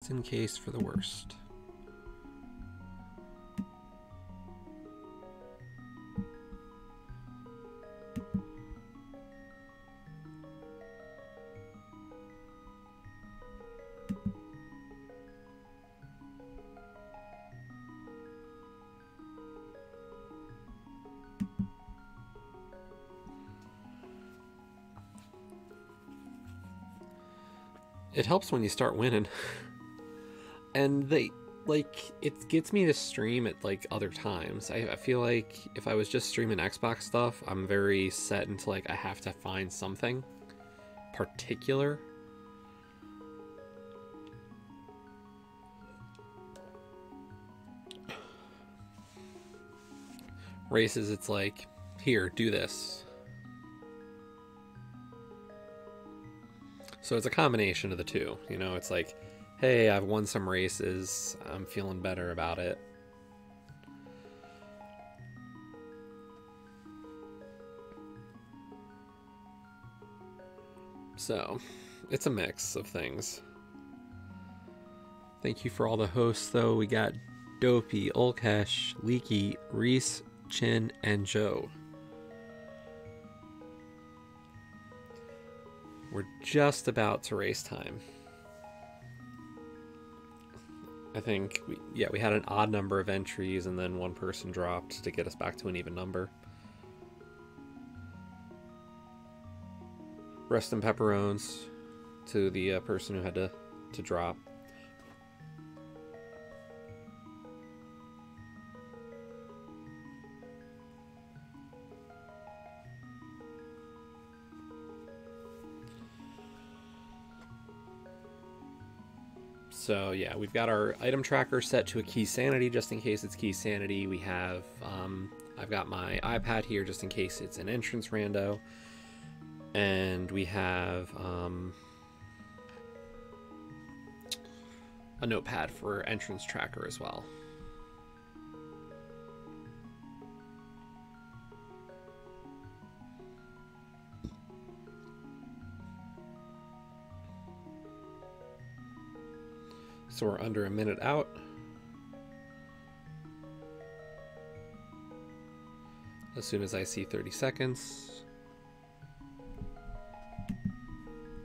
just in case for the worst. It helps when you start winning. And it gets me to stream at like other times. I feel like if I was just streaming Xbox stuff, I'm very set into like I have to find something particular. Races, it's like, here, do this. So it's a combination of the two, you know, it's like, hey, I've won some races, I'm feeling better about it. So, it's a mix of things. Thank you for all the hosts, though. We got Dopey, Ulkesh, Leaky, Reese, Chin, and Joe. We're just about to race time. I think we had an odd number of entries and then one person dropped to get us back to an even number. Rest in pepperones to the person who had to drop. So yeah, we've got our item tracker set to a key sanity just in case it's key sanity. We have, I've got my iPad here just in case it's an entrance rando. And we have a notepad for entrance tracker as well. So we're under a minute out. As soon as I see 30 seconds,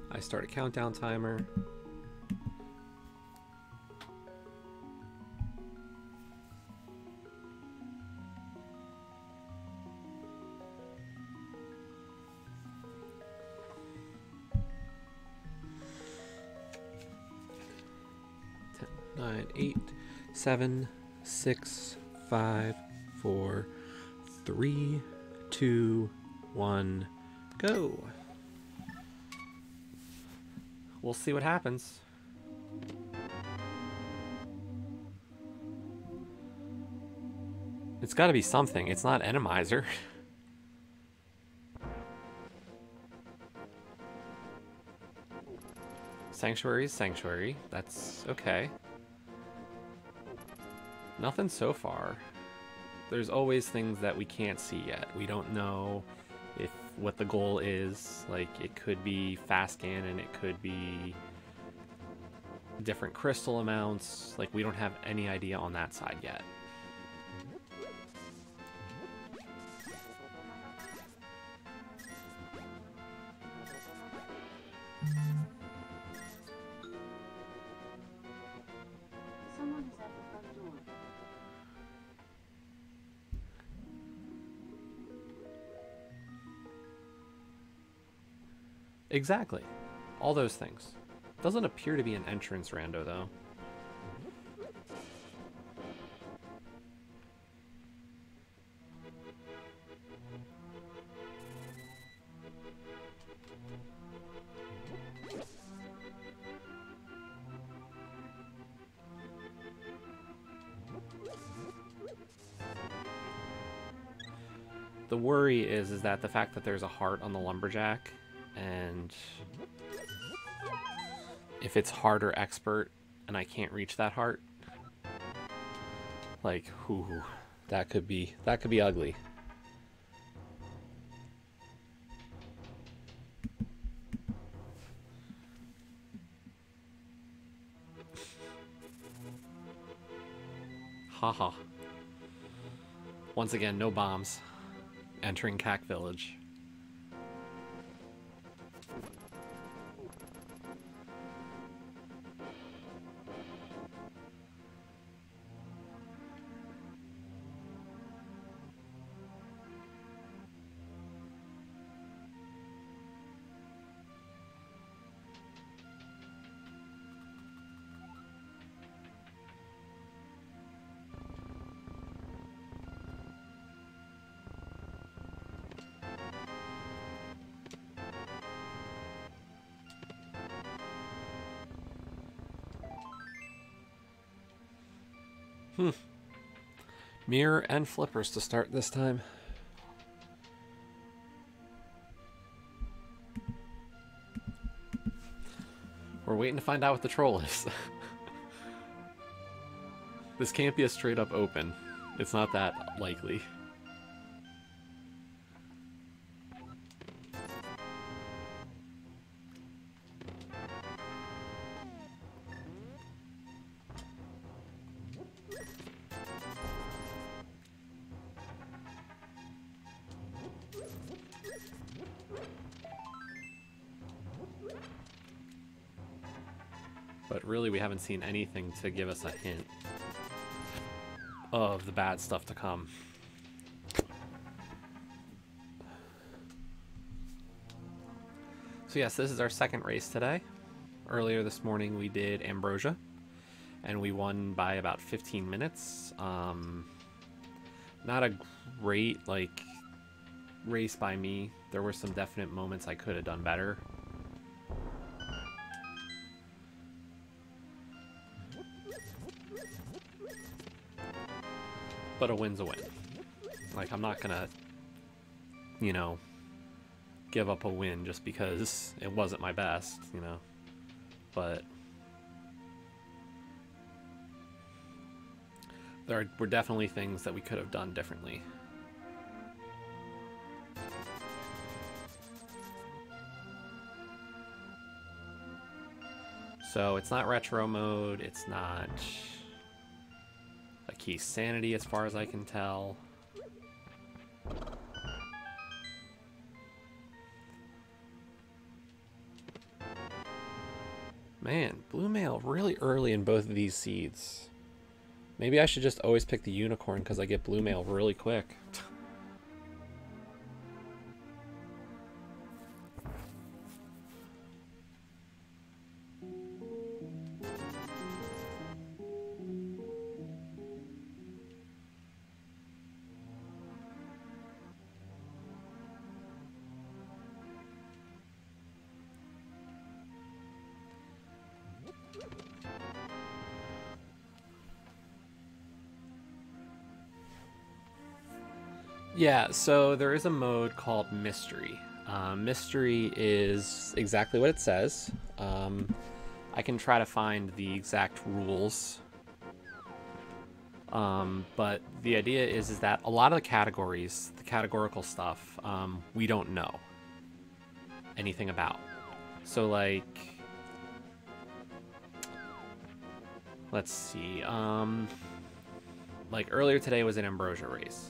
I start a countdown timer. Nine, 8, 7, 6, 5, 4, 3, 2, 1, go. We'll see what happens. It's got to be something. It's not Enemizer. Sanctuary is Sanctuary. That's okay. Nothing so far. There's always things that we can't see yet. We don't know what the goal is. Like, it could be fast Ganon, it could be different crystal amounts. Like, we don't have any idea on that side yet. Exactly. All those things. Doesn't appear to be an entrance rando, though. The worry is that the fact that there's a heart on the lumberjack, and if it's hard or expert and I can't reach that heart, like, whoo, that could be ugly. Haha. Once again, no bombs. Entering Cack Village. Mirror and flippers to start this time. We're waiting to find out what the troll is. This can't be a straight up open. It's not that likely. But really, we haven't seen anything to give us a hint of the bad stuff to come. So yes, this is our second race today. Earlier this morning we did Ambrosia, and we won by about 15 minutes. Not a great, race by me. There were some definite moments I could have done better. But a win's a win. I'm not gonna, give up a win just because it wasn't my best, But there were definitely things that we could have done differently. So it's not retro mode, it's not a key sanity as far as I can tell. Man, blue mail really early in both of these seeds. Maybe I should just always pick the unicorn because I get blue mail really quick. Yeah, so there is a mode called Mystery. Mystery is exactly what it says. I can try to find the exact rules. But the idea is that a lot of the categories, the categorical stuff, we don't know anything about. So, let's see. Earlier today was an Ambrosia race.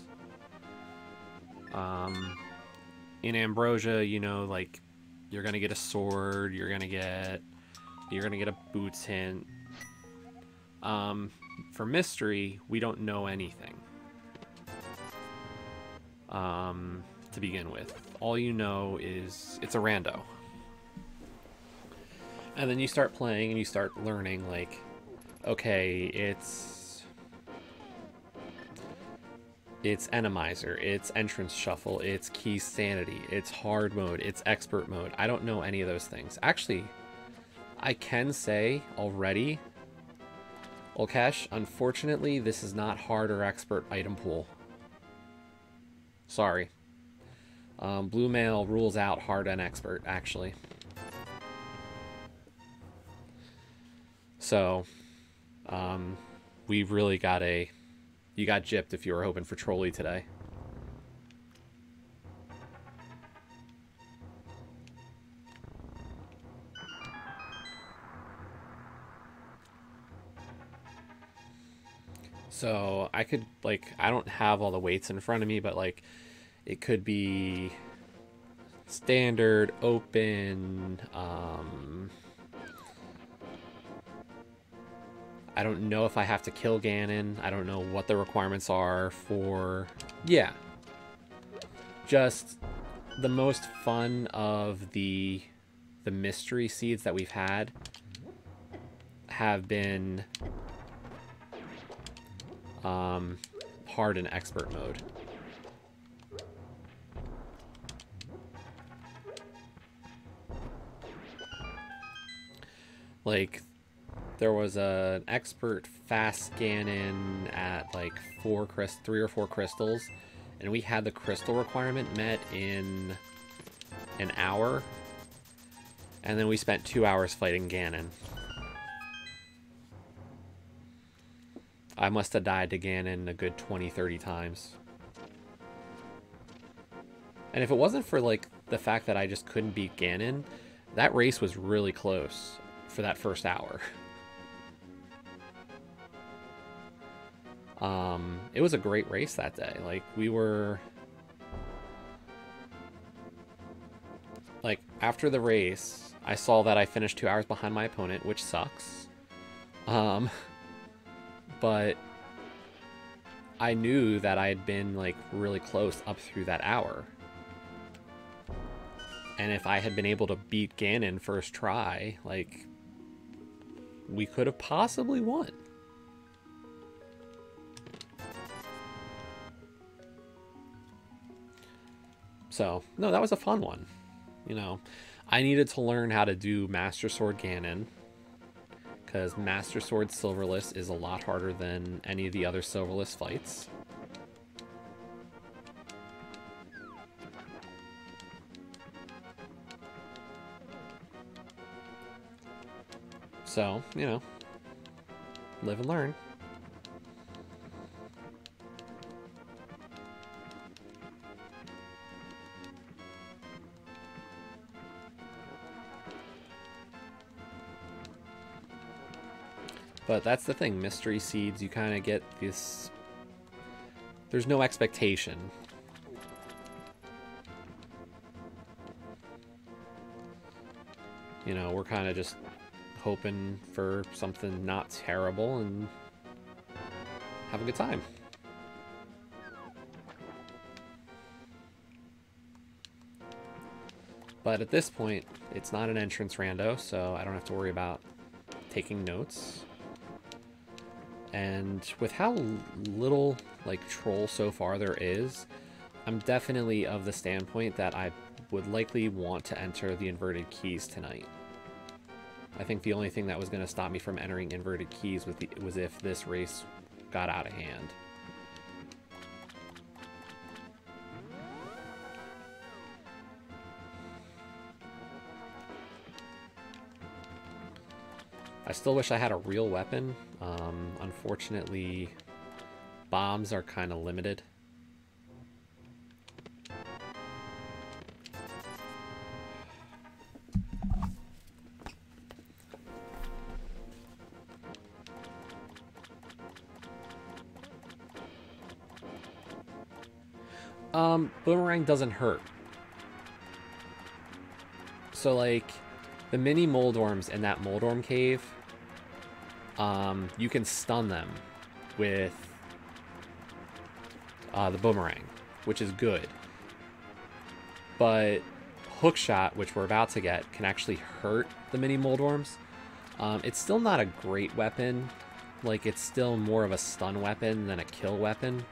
In Ambrosia, you're gonna get a sword, you're gonna get a boots hint. For Mystery, we don't know anything. To begin with, all you know is it's a rando. And then you start playing and you start learning, okay, it's Enemizer, it's Entrance Shuffle, it's Key Sanity, it's Hard Mode, it's Expert Mode. I don't know any of those things. Actually, I can say already, Olkesh, unfortunately, this is not Hard or Expert item pool. Sorry. Blue Mail rules out Hard and Expert, actually. So, we've really got you got gypped if you were hoping for Trolley today. So I could, like, I don't have all the weights in front of me, but like it could be standard, open, I don't know if I have to kill Ganon. I don't know what the requirements are for... Yeah. Just the most fun of the mystery seeds that we've had have been hard and expert mode. Like, there was an expert fast Ganon at like 3 or 4 crystals, and we had the crystal requirement met in an hour, and then we spent 2 hours fighting Ganon. I must have died to Ganon a good 20-30 times. And if it wasn't for like the fact that I just couldn't beat Ganon, that race was really close for that first hour. It was a great race that day. Like, we were... Like, after the race, I saw that I finished 2 hours behind my opponent, which sucks. But I knew that I had been, like, really close up through that hour. And if I had been able to beat Ganon first try, like, we could have possibly won. So, no, that was a fun one. You know, I needed to learn how to do Master Sword Ganon, because Master Sword Silverless is a lot harder than any of the other Silverless fights. So, you know, live and learn. But that's the thing, mystery seeds, you kind of get this... There's no expectation. You know, we're kind of just hoping for something not terrible and have a good time. But at this point, it's not an entrance rando, so I don't have to worry about taking notes. And with how little, like, troll so far there is, I'm definitely of the standpoint that I would likely want to enter the inverted keys tonight. I think the only thing that was going to stop me from entering inverted keys was if this race got out of hand. I still wish I had a real weapon. Unfortunately, bombs are kind of limited. Boomerang doesn't hurt. So, like, the mini Moldorms in that Moldorm cave, you can stun them with the boomerang, which is good. But Hookshot, which we're about to get, can actually hurt the mini Moldorms. It's still not a great weapon. Like, it's still more of a stun weapon than a kill weapon.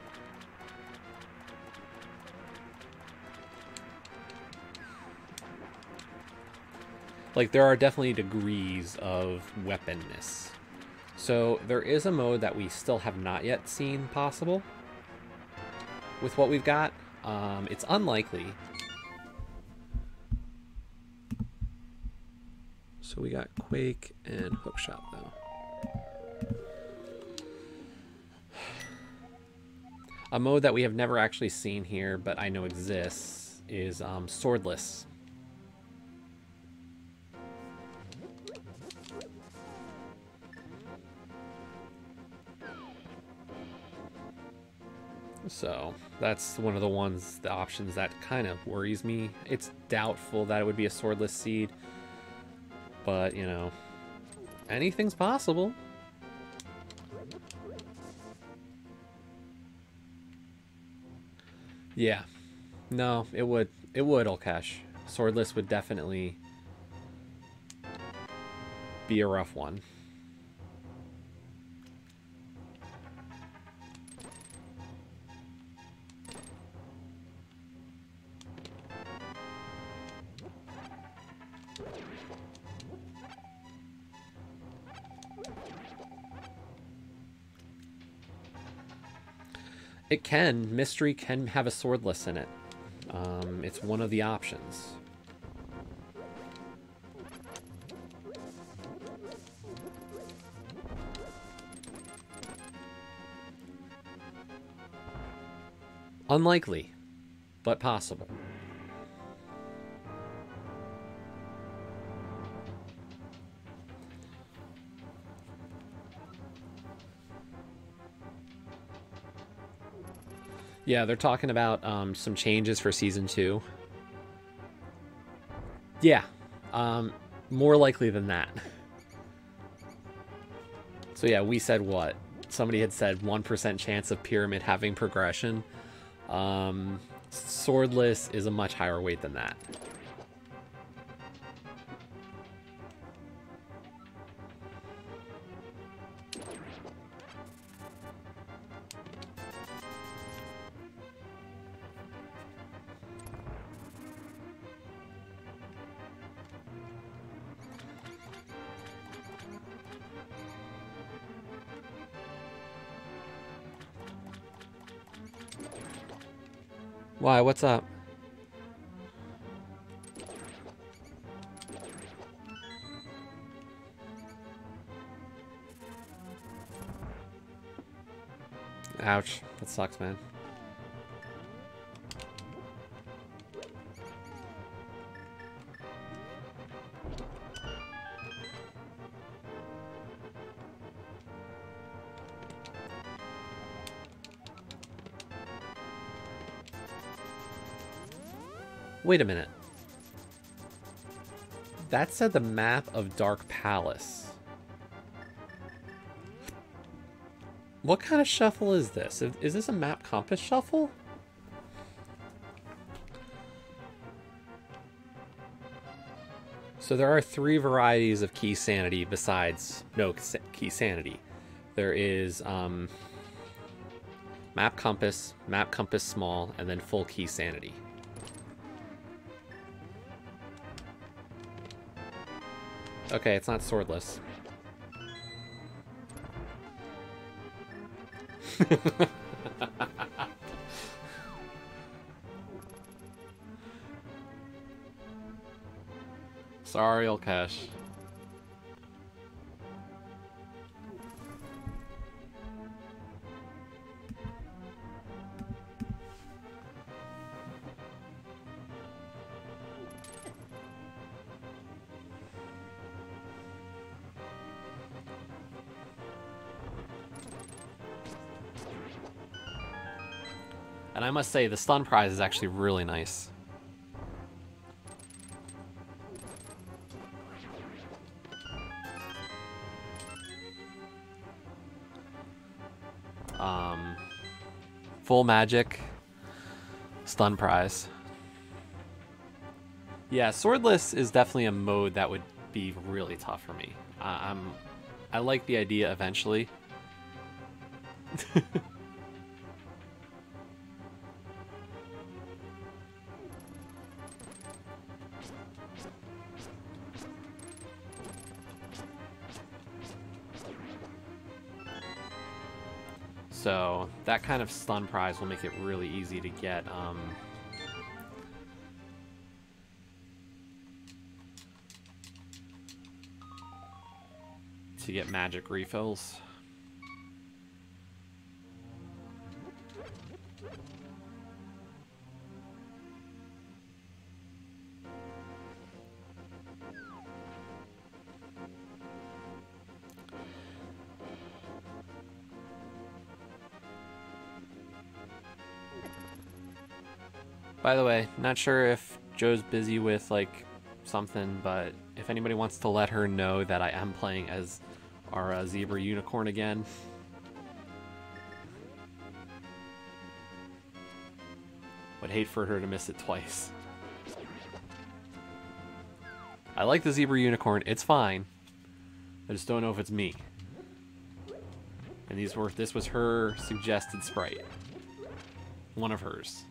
Like, there are definitely degrees of weaponness. So there is a mode that we still have not yet seen possible with what we've got. It's unlikely. So we got Quake and Hookshot, though. A mode that we have never actually seen here, but I know exists, is Swordless. So that's one of the options that kind of worries me. It's doubtful that it would be a swordless seed, but you know, anything's possible. Yeah, no, it would. It would, Olkesh. Swordless would definitely be a rough one. It can. Mystery can have a swordless in it. It's one of the options. Unlikely, but possible. Yeah, they're talking about some changes for Season 2. Yeah, more likely than that. So yeah, we said what? Somebody had said 1% chance of Pyramid having progression. Swordless is a much higher weight than that. Why? What's up? Ouch. That sucks, man. Wait a minute. That said the map of Dark Palace. What kind of shuffle is this? Is this a map compass shuffle? So there are 3 varieties of key sanity besides no key sanity. There is map compass small, and then full key sanity. Okay, it's not swordless. Sorry, Olkesh. And I must say, the stun prize is actually really nice. Full magic, stun prize. Yeah, swordless is definitely a mode that would be really tough for me. I like the idea eventually. So that kind of stun prize will make it really easy to get magic refills. By the way, not sure if Joe's busy with like something, but if anybody wants to let her know that I am playing as our zebra unicorn again. Would hate for her to miss it twice. I like the zebra unicorn, it's fine. I just don't know if it's me. And this was her suggested sprite. One of hers.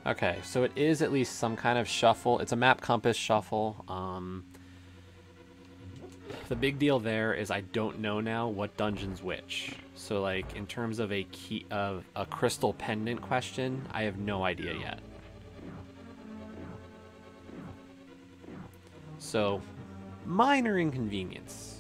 Okay, so it is at least some kind of shuffle. It's a map compass shuffle. The big deal there is I don't know now what dungeon's which. So like in terms of a crystal pendant question, I have no idea yet. So minor inconvenience.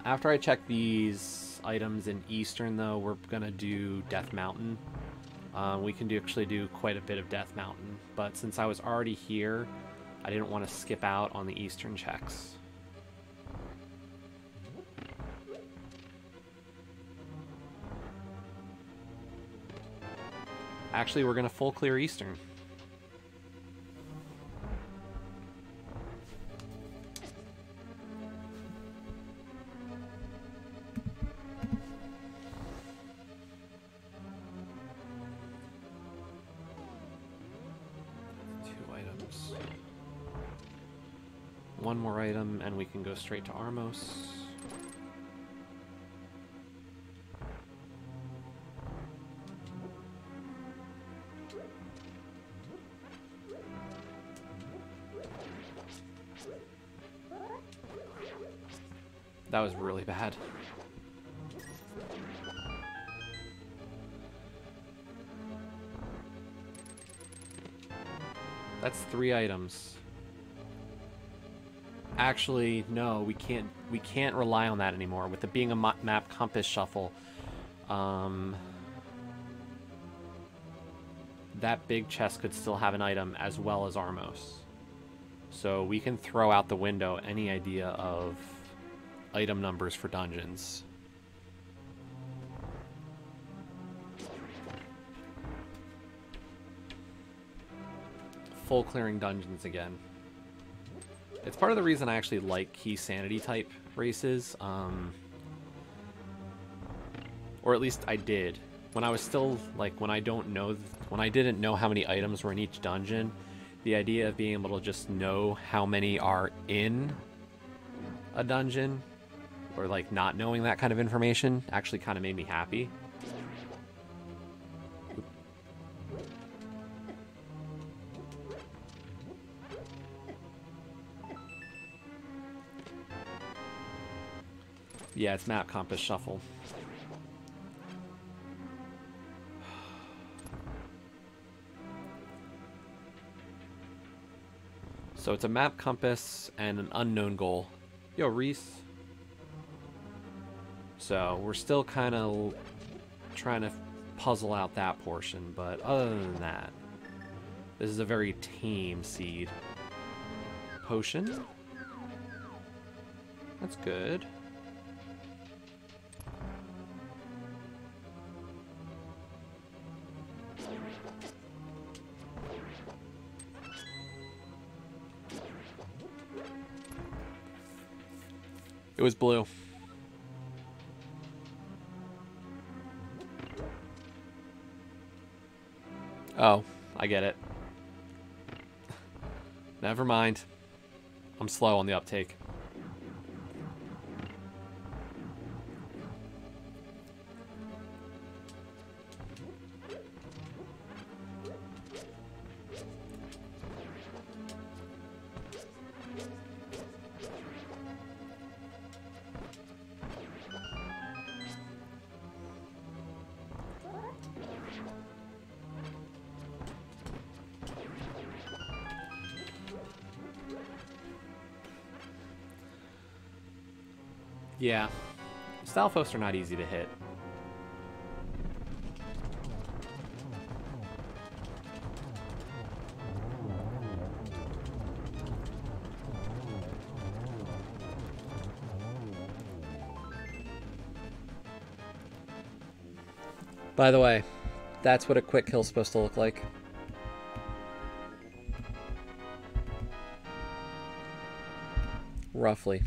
After I check these items in Eastern, though, we're going to do Death Mountain. We can actually do quite a bit of Death Mountain, but since I was already here, I didn't want to skip out on the Eastern checks. Actually, we're going to full clear Eastern. One more item, and we can go straight to Armos. That was really bad. That's 3 items. Actually, no, we can't rely on that anymore. With it being a map compass shuffle, that big chest could still have an item as well as Armos. So we can throw out the window any idea of item numbers for dungeons. Full clearing dungeons again. It's part of the reason I actually like key sanity type races, or at least I did. When I was still, like, when I didn't know how many items were in each dungeon, the idea of being able to just know how many are in a dungeon, or like not knowing that kind of information, actually kind of made me happy. Yeah, it's map compass shuffle. So it's a map compass and an unknown goal. Yo, Reese. So we're still kind of trying to puzzle out that portion, but other than that, this is a very tame seed. Potion? That's good. It was blue. Oh, I get it. Never mind. I'm slow on the uptake. Yeah. Stalfos are not easy to hit. By the way, that's what a quick kill's supposed to look like. Roughly.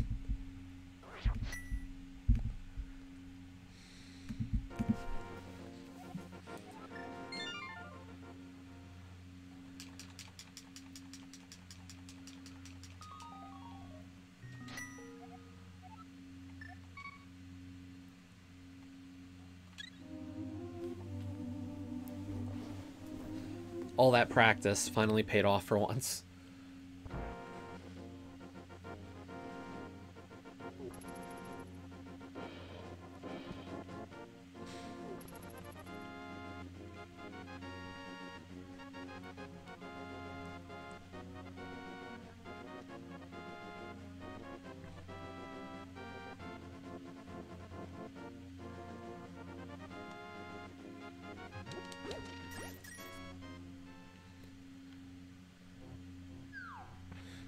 All that practice finally paid off for once.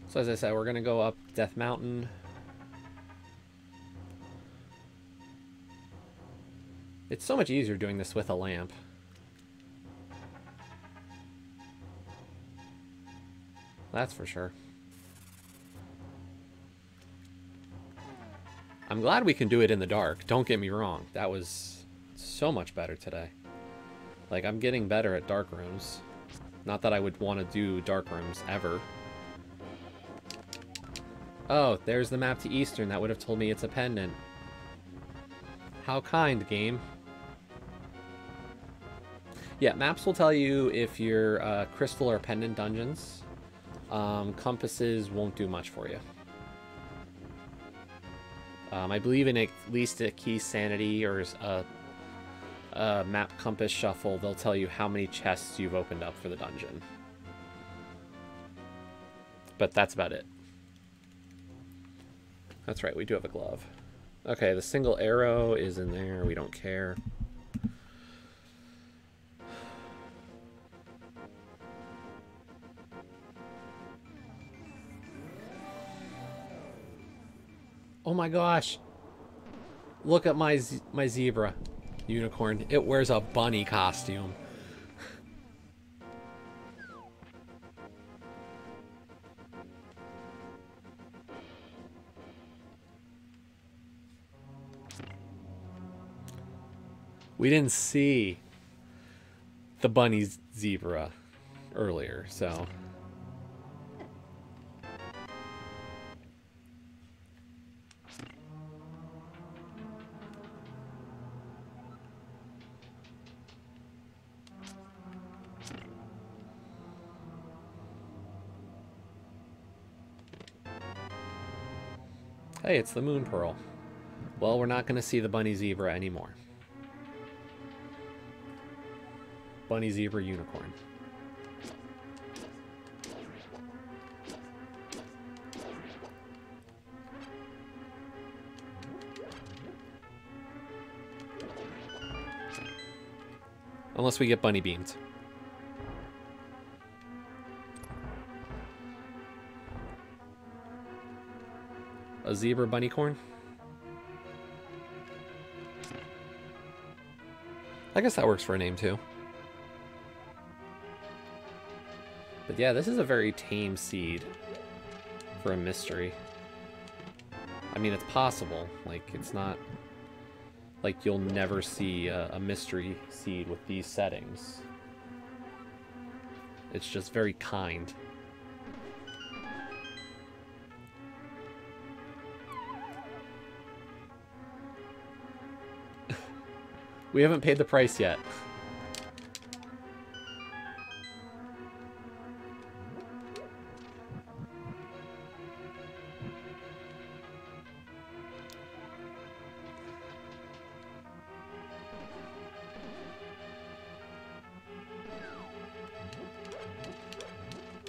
So as I said, we're going to go up Death Mountain. It's so much easier doing this with a lamp. That's for sure. I'm glad we can do it in the dark. Don't get me wrong. That was so much better today. Like, I'm getting better at dark rooms. Not that I would want to do dark rooms ever. Oh, there's the map to Eastern. That would have told me it's a pendant. How kind, game. Yeah, maps will tell you if you're crystal or pendant dungeons. Compasses won't do much for you. I believe in at least a key sanity or a map compass shuffle, they'll tell you how many chests you've opened up for the dungeon. But that's about it. That's right, we do have a glove. Okay, the single arrow is in there. We don't care. Oh my gosh. Look at my zebra unicorn. It wears a bunny costume. We didn't see the bunny's zebra earlier, so... Hey, it's the moon pearl. Well, we're not going to see the bunny zebra anymore. Bunny zebra unicorn. Unless we get bunny beans. A zebra bunny corn? I guess that works for a name too. But yeah, this is a very tame seed for a mystery. I mean, it's possible. Like, it's not like you'll never see a mystery seed with these settings. It's just very kind. We haven't paid the price yet.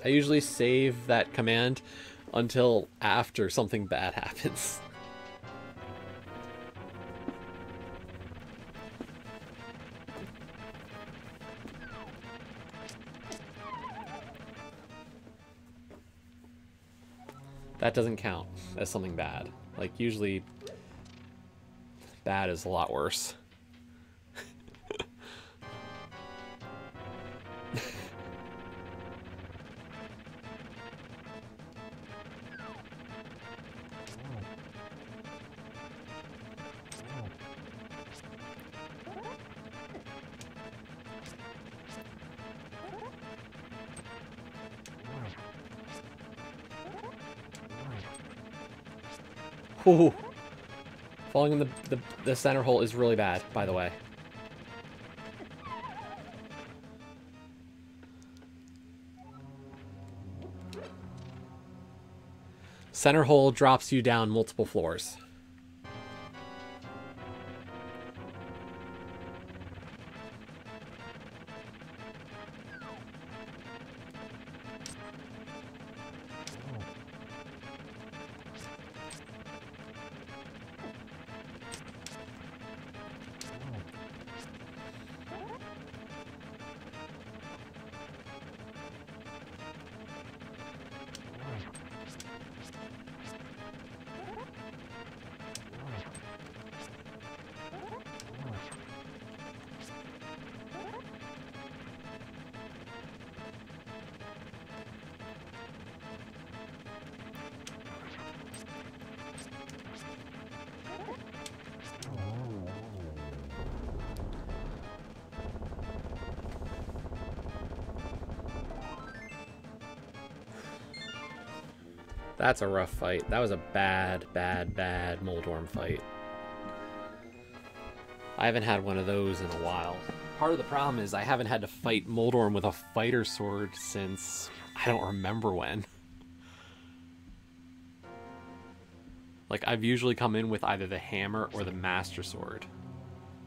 I usually save that command until after something bad happens. That doesn't count as something bad. Like, usually bad is a lot worse. Ooh. Falling in the center hole is really bad, by the way. Center hole drops you down multiple floors. That's a rough fight. That was a bad Moldorm fight. I haven't had one of those in a while. Part of the problem is I haven't had to fight Moldorm with a fighter sword since I don't remember when. Like, I've usually come in with either the hammer or the master sword.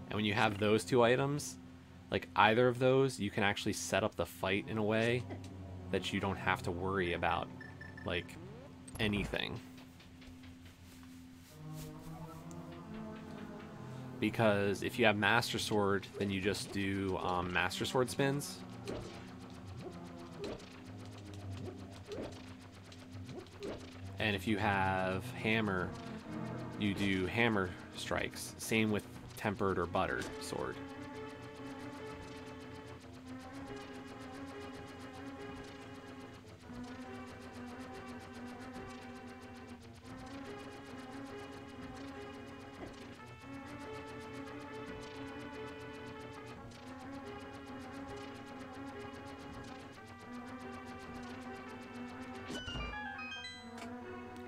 And when you have those two items, like either of those, you can actually set up the fight in a way that you don't have to worry about, like, anything. Because if you have Master Sword, then you just do Master Sword spins. And if you have Hammer, you do Hammer strikes. Same with Tempered or Buttered Sword.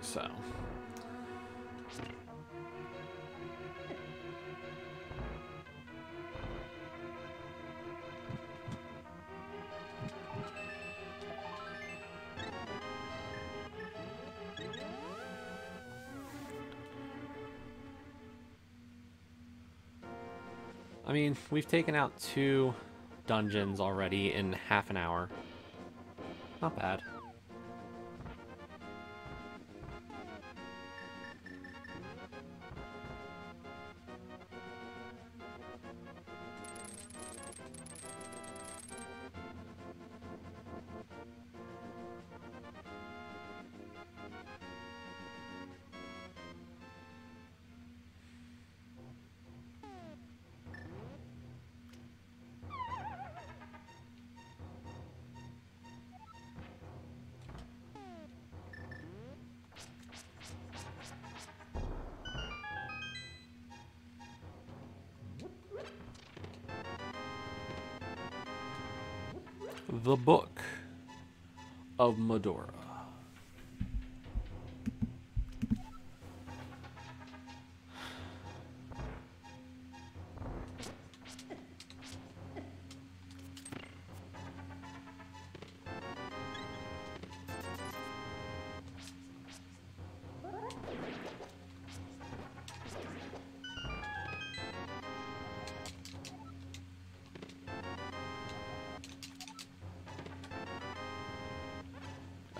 So I mean, we've taken out 2 dungeons already in half an hour. Not bad. The Book of Medora.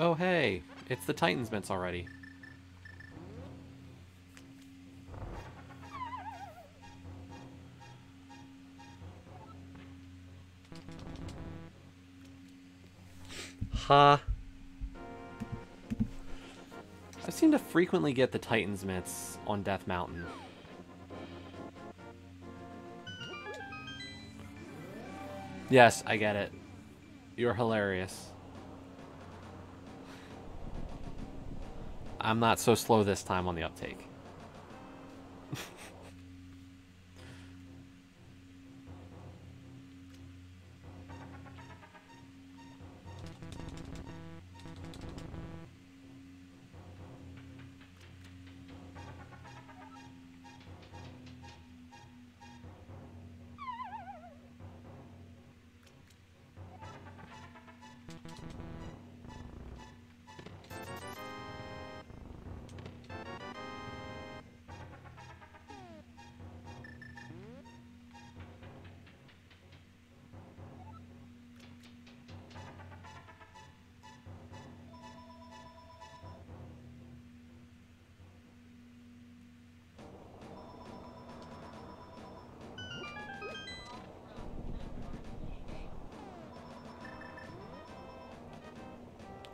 Oh hey, it's the Titans Mitts already. Ha. I seem to frequently get the Titans Mitts on Death Mountain. Yes, I get it. You're hilarious. I'm not so slow this time on the uptake.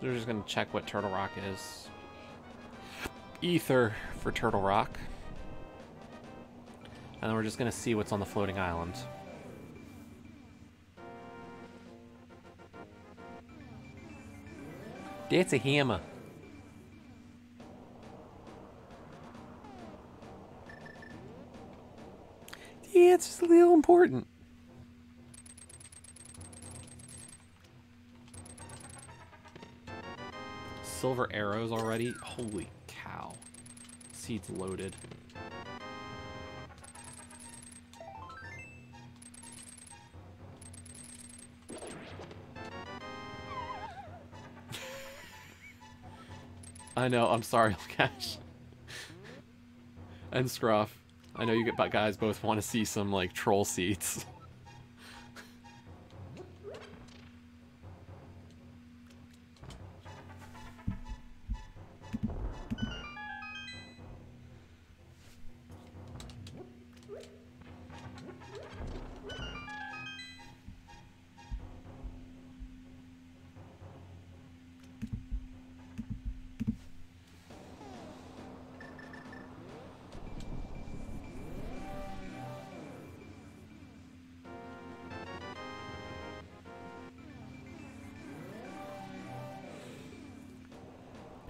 We're just gonna check what Turtle Rock is. Ether for Turtle Rock. And then we're just gonna see what's on the floating island. That's a hammer. Yeah, it's just a little important. Silver arrows already? Holy cow. Seeds loaded. I know, I'm sorry, Cash. And Scruff. I know you guys both want to see some, like, troll seeds.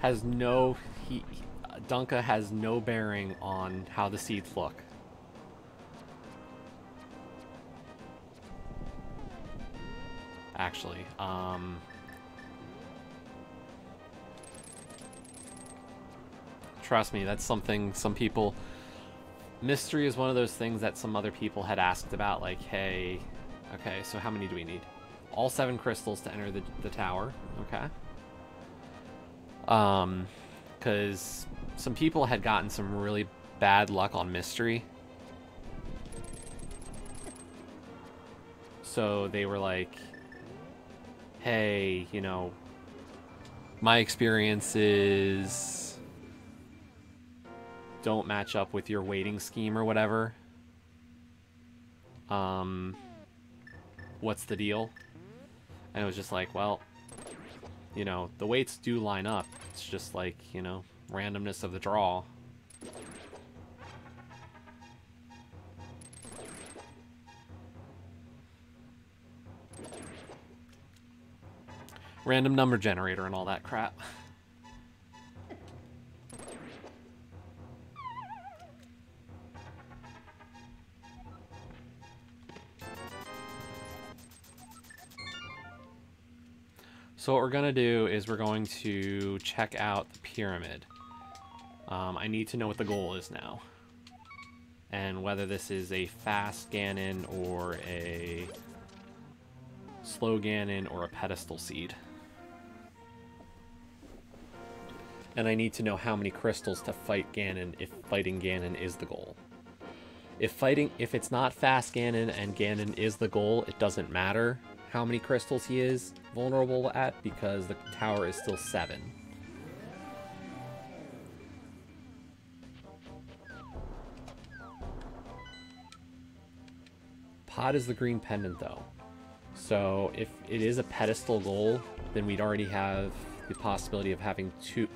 Has no... Dunka has no bearing on how the seeds look. Actually, trust me, that's something some people... Mystery is one of those things that some other people had asked about, like, hey... Okay, so how many do we need? All 7 crystals to enter the tower. Okay. Because some people had gotten some really bad luck on Mystery. So they were like, hey, you know, my experiences don't match up with your weighting scheme or whatever. What's the deal? And it was just like, well, you know, the weights do line up. It's just like, you know, randomness of the draw. Random number generator and all that crap. So what we're going to do is we're going to check out the pyramid. I need to know what the goal is now. And whether this is a fast Ganon or a slow Ganon or a pedestal seed. And I need to know how many crystals to fight Ganon if fighting Ganon is the goal. If it's not fast Ganon and Ganon is the goal, it doesn't matter. how many crystals he is vulnerable at because the tower is still 7. Pod is the green pendant, though. So if it is a pedestal goal, then we'd already have the possibility of having 2.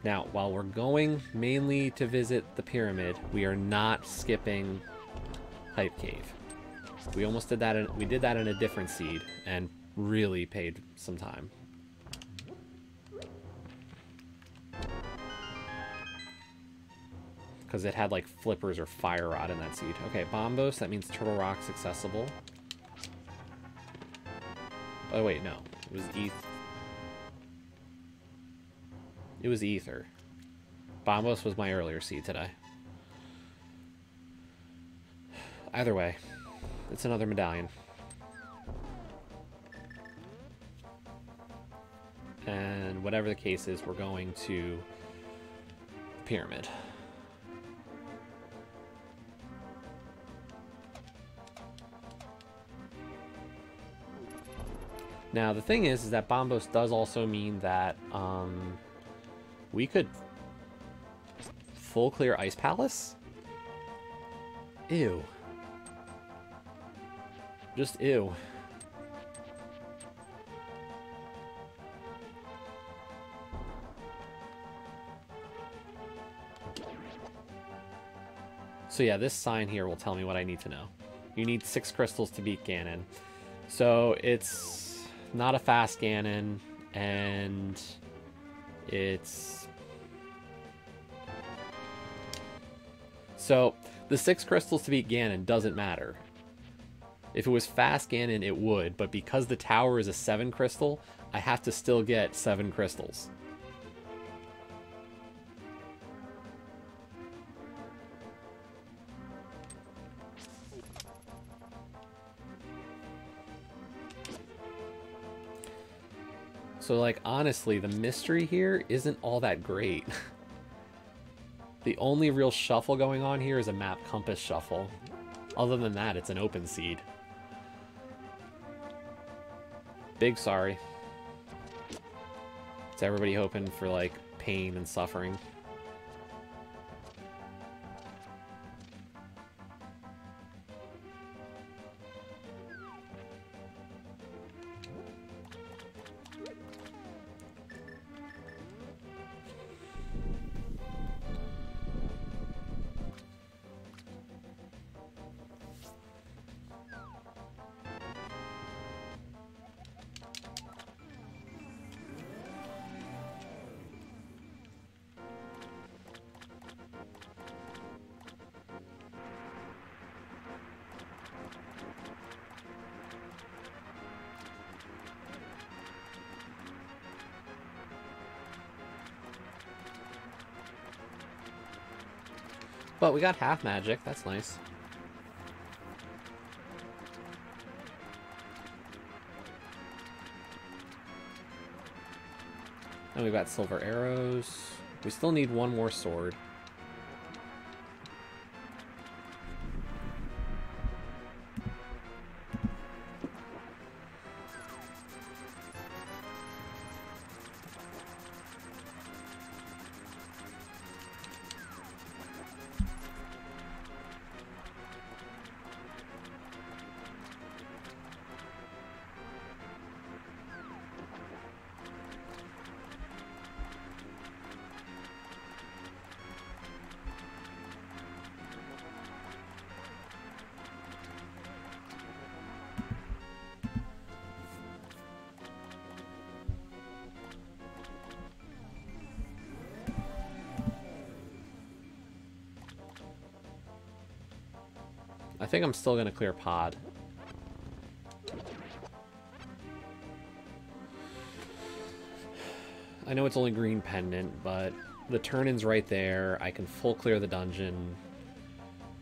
Now, while we're going mainly to visit the pyramid, we are not skipping Hype Cave. We almost did that. We did that in a different seed and really paid some time. Because it had like flippers or fire rod in that seed. Okay, Bombos, that means Turtle Rock's accessible. Oh wait, no. It was It was Ether. Bombos was my earlier seed today. Either way, it's another medallion. And whatever the case is, we're going to the pyramid. Now, the thing is that Bombos does also mean that we could full clear Ice Palace? Ew. Just ew. So yeah, this sign here will tell me what I need to know. You need 6 crystals to beat Ganon. So it's not a fast Ganon, and it's... So the 6 crystals to beat Ganon doesn't matter. If it was fast Ganon, it would, but because the tower is a 7 crystal, I have to still get 7 crystals. So, like, honestly, the mystery here isn't all that great. The only real shuffle going on here is a map compass shuffle. Other than that, it's an open seed. Big sorry. It's everybody hoping for, like, pain and suffering. But we got half magic, that's nice. And we've got silver arrows. We still need one more sword. I think I'm still gonna clear pod. I know it's only green pendant, but the turn-in's right there. I can full clear the dungeon.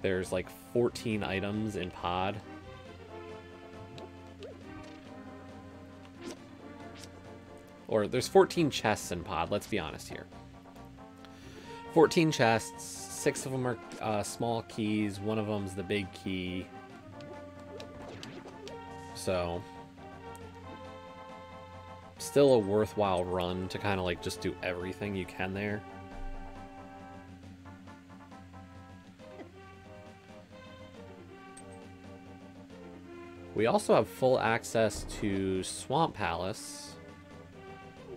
There's like 14 items in pod. Or there's 14 chests in pod, let's be honest here. 14 chests, 6 of them are small keys, one of them's the big key. So, still a worthwhile run to kind of like just do everything you can there. We also have full access to Swamp Palace.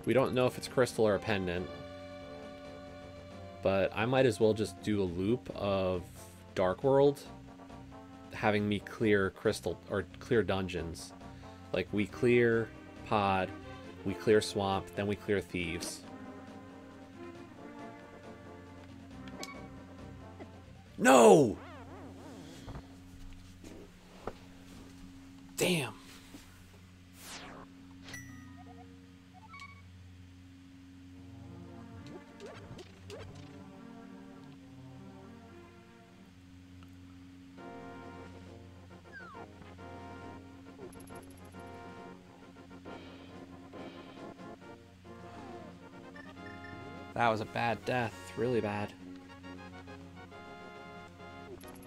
We don't know if it's crystal or a pendant, but I might as well just do a loop of Dark World, having me clear crystal or clear dungeons. Like we clear Pod, we clear Swamp, then we clear Thieves. No! Damn. That was a bad death, really bad.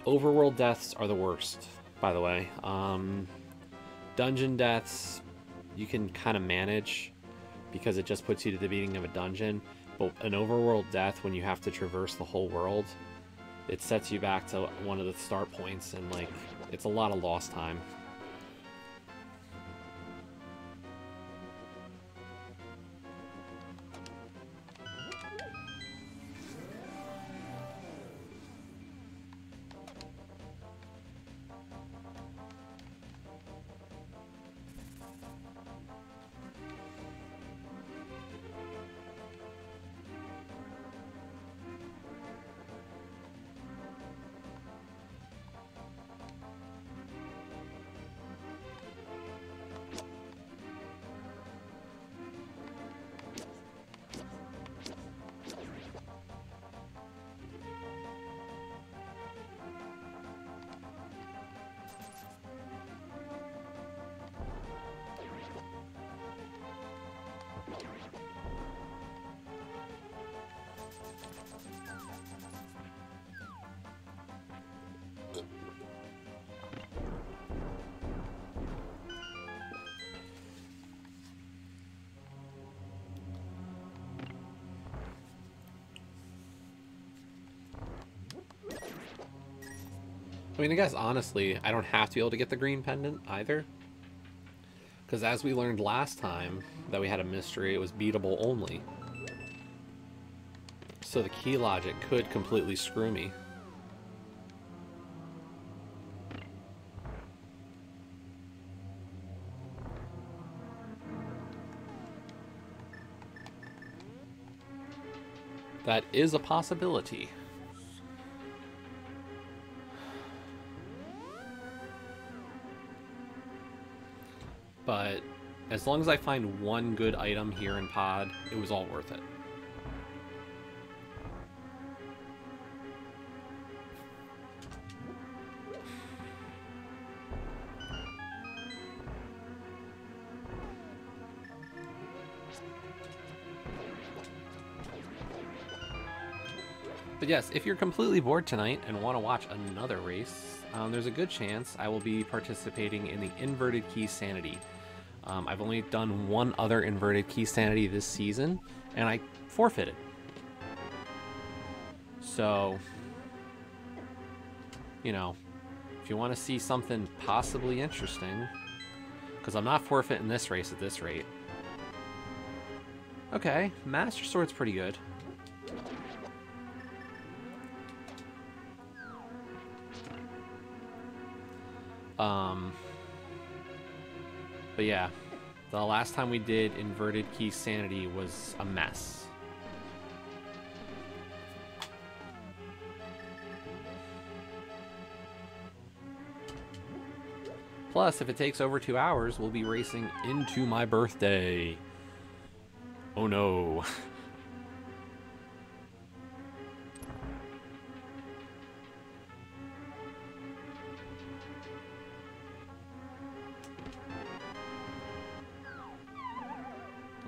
Overworld deaths are the worst, by the way. Dungeon deaths, you can kind of manage because it just puts you to the beginning of a dungeon. But an overworld death, when you have to traverse the whole world, it sets you back to one of the start points, and like it's a lot of lost time. I mean, I guess honestly, I don't have to be able to get the green pendant either. Because as we learned last time that we had a mystery, it was beatable only. So the key logic could completely screw me. That is a possibility. But as long as I find one good item here in Pod, it was all worth it. But yes, if you're completely bored tonight and want to watch another race, there's a good chance I will be participating in the Inverted Key Sanity. I've only done one other Inverted Key Sanity this season, and I forfeited. So, you know, if you want to see something possibly interesting, because I'm not forfeiting this race at this rate. Okay, Master Sword's pretty good. But yeah, the last time we did Inverted Key Sanity was a mess. Plus, if it takes over 2 hours, we'll be racing into my birthday. Oh no.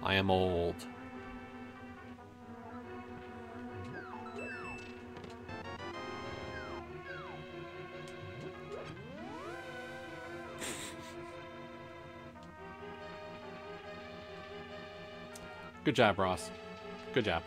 I am old. Good job, Ross. Good job.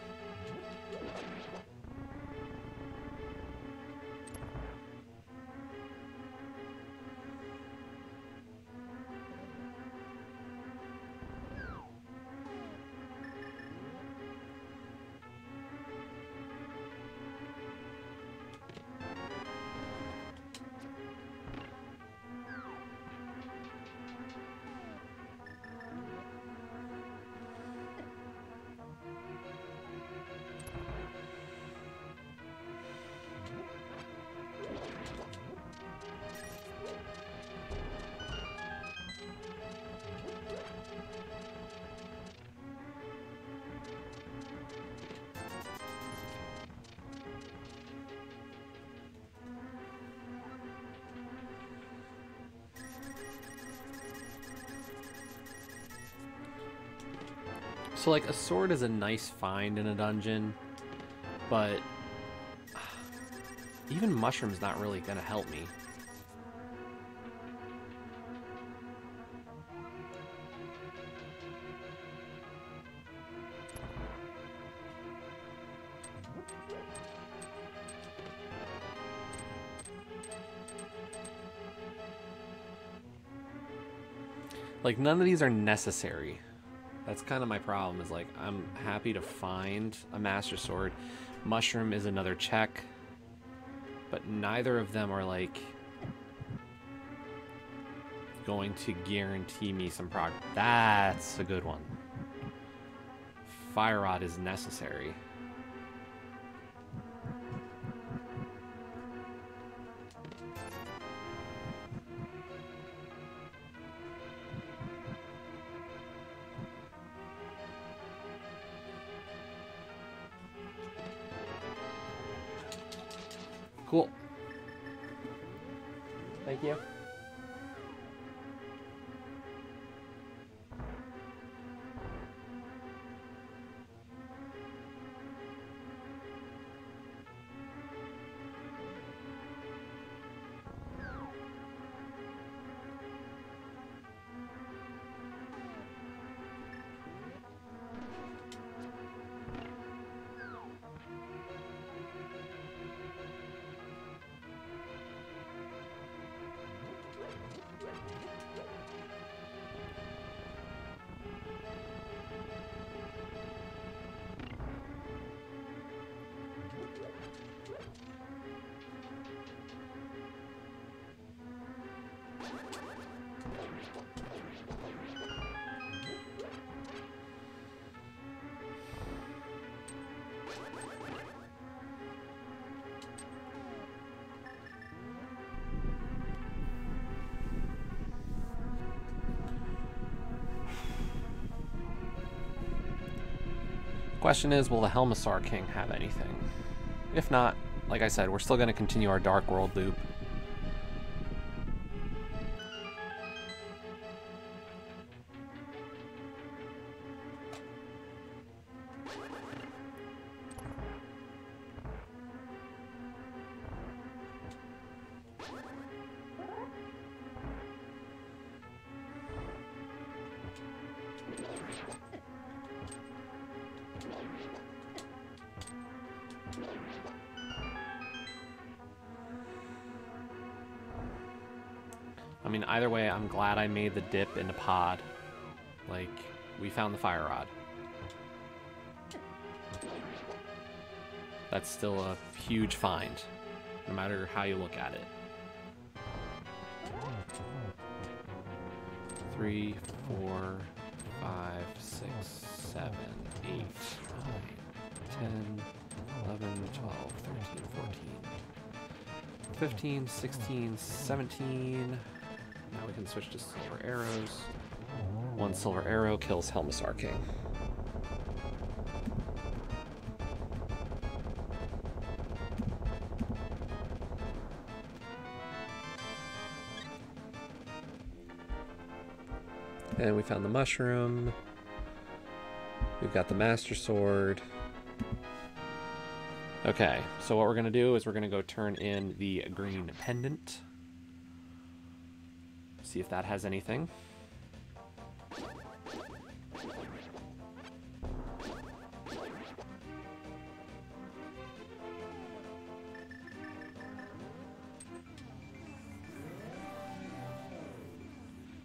So, like, a sword is a nice find in a dungeon, but even mushroom's not really gonna help me. Like, none of these are necessary. That's kind of my problem, is like, I'm happy to find a Master Sword. Mushroom is another check, but neither of them are, like, going to guarantee me some progress. That's a good one. Fire Rod is necessary. Cool. Thank you. Question is, will the Helmasaur King have anything? If not, like I said, we're still going to continue our Dark World loop. I mean, either way, I'm glad I made the dip into pod. Like, we found the Fire Rod. That's still a huge find, no matter how you look at it. 3, 4, 5, 6, 7, 8, 9, 10, 11, 12, 13, 14, 15, 16, 17... Now we can switch to silver arrows. 1 silver arrow kills Helmasaur King. And we found the mushroom. We've got the Master Sword. Okay, so what we're going to do is we're going to go turn in the green pendant. See if that has anything.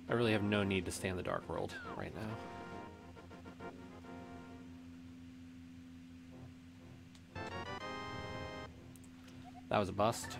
I really have no need to stay in the Dark World right now. That was a bust.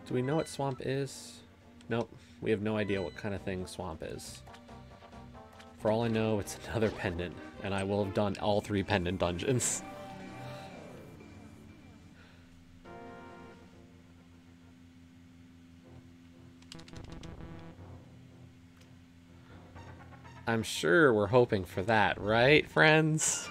Do we know what swamp is? Nope. We have no idea what kind of thing swamp is. For all I know, it's another pendant, and I will have done all 3 pendant dungeons. I'm sure we're hoping for that, right, friends?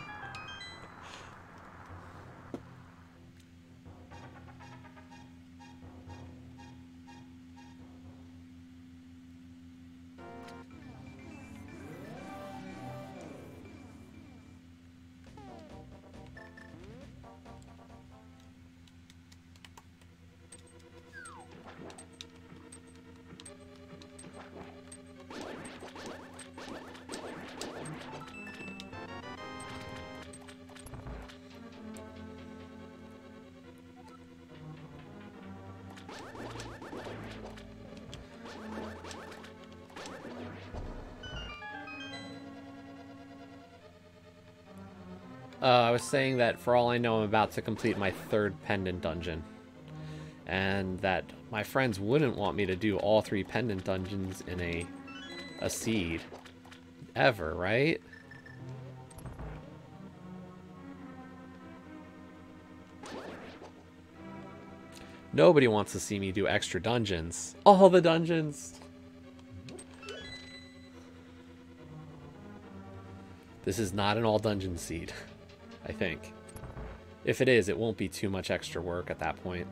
I was saying that for all I know, I'm about to complete my 3rd pendant dungeon. And that my friends wouldn't want me to do all 3 pendant dungeons in a seed. Ever, right? Nobody wants to see me do extra dungeons. All the dungeons! This is not an all dungeon seed, I think. If it is, it won't be too much extra work at that point.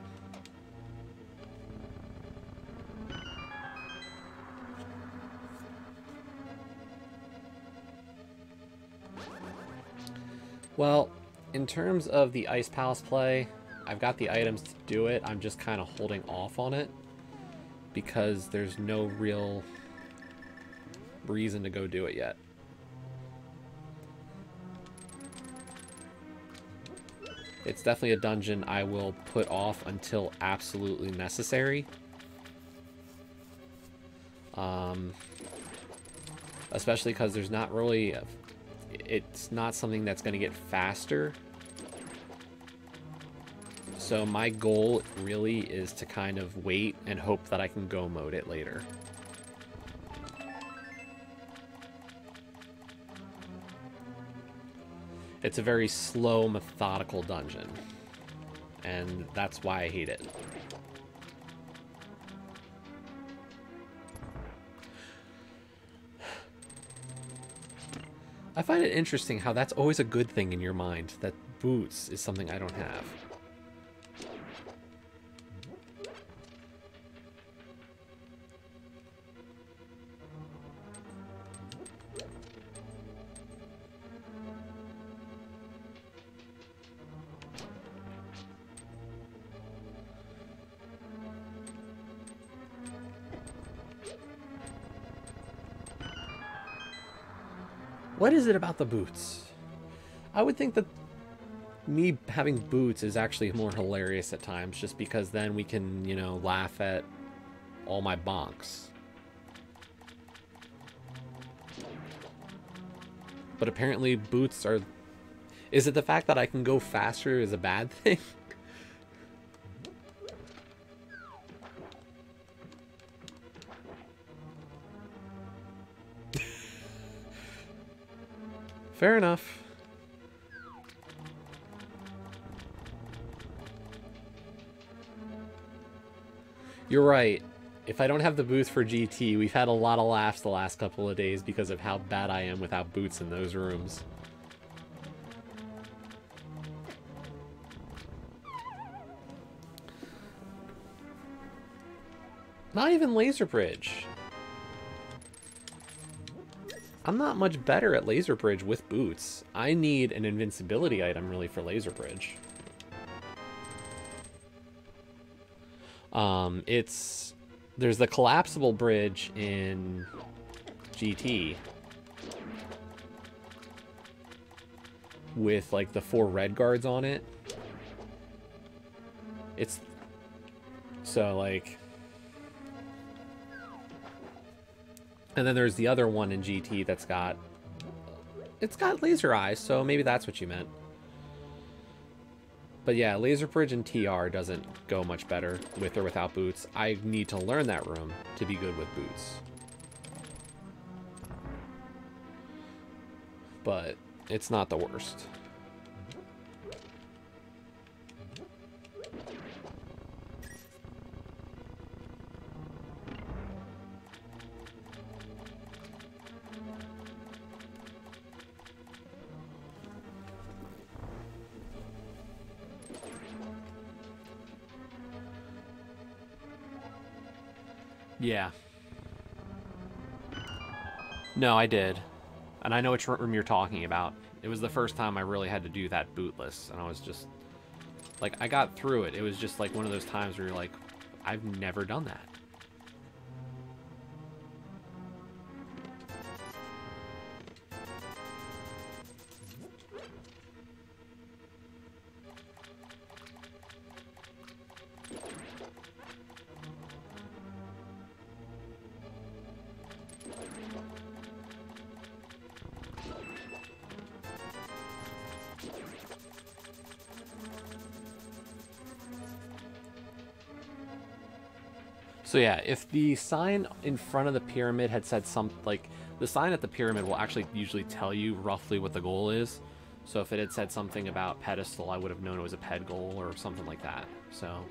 Well, in terms of the Ice Palace play, I've got the items to do it. I'm just kind of holding off on it because there's no real reason to go do it yet. It's definitely a dungeon I will put off until absolutely necessary. Especially because there's not really... it's not something that's going to get faster. So my goal really is to kind of wait and hope that I can go mode it later. It's a very slow, methodical dungeon. And that's why I hate it. I find it interesting how that's always a good thing in your mind, that boots is something I don't have. What is it about the boots? I would think that me having boots is actually more hilarious at times, just because then we can, you know, laugh at all my bonks. But apparently boots are... Is it the fact that I can go faster is a bad thing? Fair enough. You're right. If I don't have the booth for GT, we've had a lot of laughs the last couple of days because of how bad I am without boots in those rooms. Not even Laser Bridge. I'm not much better at Laser Bridge with boots. I need an invincibility item really for Laser Bridge. There's the collapsible bridge in GT with like the 4 red guards on it. It's so like, and then there's the other one in GT that's got, it's got laser eyes, so maybe that's what you meant. But yeah, Laser Bridge and TR doesn't go much better with or without boots. I need to learn that room to be good with boots. But it's not the worst. Yeah. No, I did. And I know which room you're talking about. It was the first time I really had to do that bootless, and I was just... like, I got through it. It was just like one of those times where you're like, I've never done that. So yeah, if the sign in front of the pyramid had said something, like, the sign at the pyramid will actually usually tell you roughly what the goal is. So if it had said something about pedestal, I would have known it was a ped goal or something like that. So...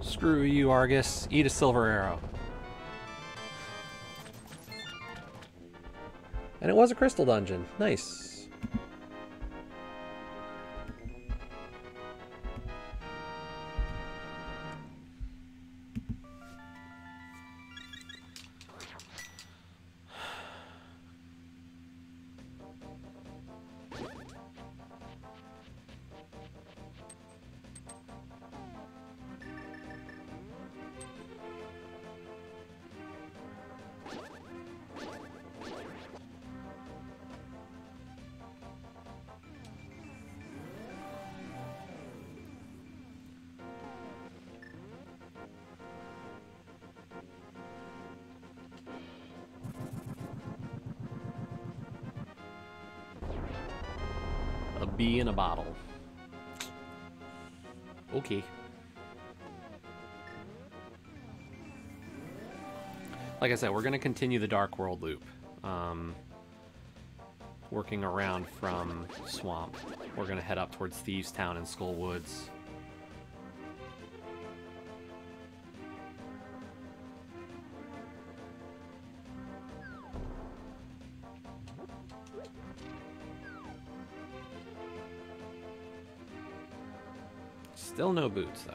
Screw you, Argus. Eat a silver arrow. And it was a crystal dungeon. Nice. A bee in a bottle. Okay. Like I said, we're going to continue the Dark World loop. Working around from Swamp. We're going to head up towards Thieves Town and Skull Woods. Still no boots, though.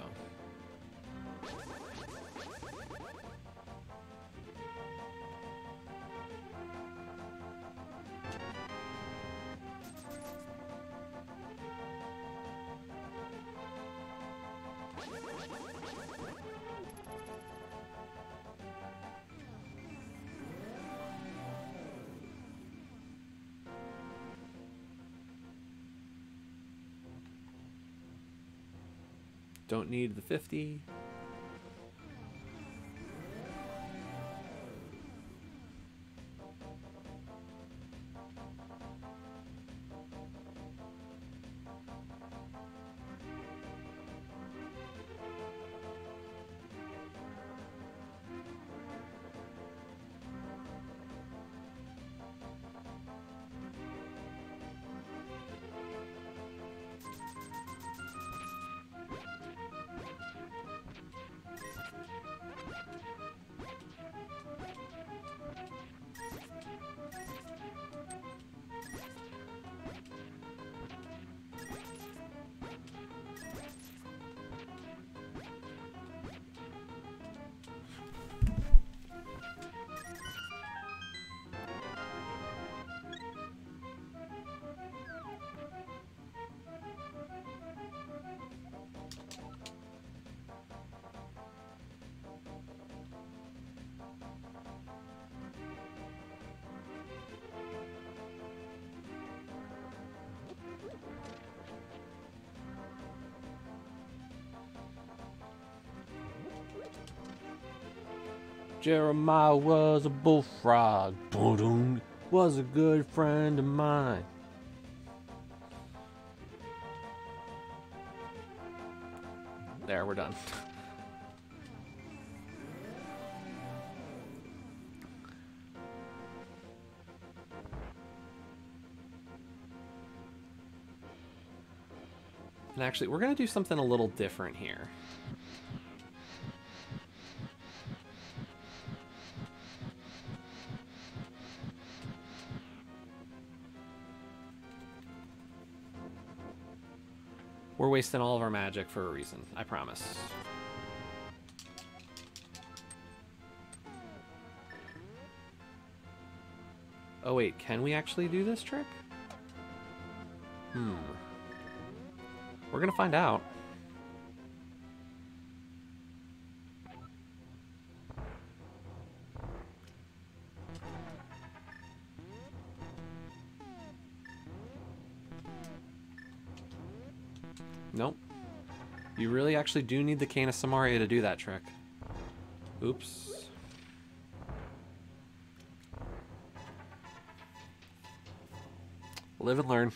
Don't need the 50. Jeremiah was a bullfrog. Boom, was a good friend of mine. There, we're done. And actually, we're going to do something a little different here. We're wasting all of our magic for a reason, I promise. Oh wait, can we actually do this trick? We're gonna find out. Nope. You really actually do need the Cane of Samaria to do that trick. Oops. Live and learn.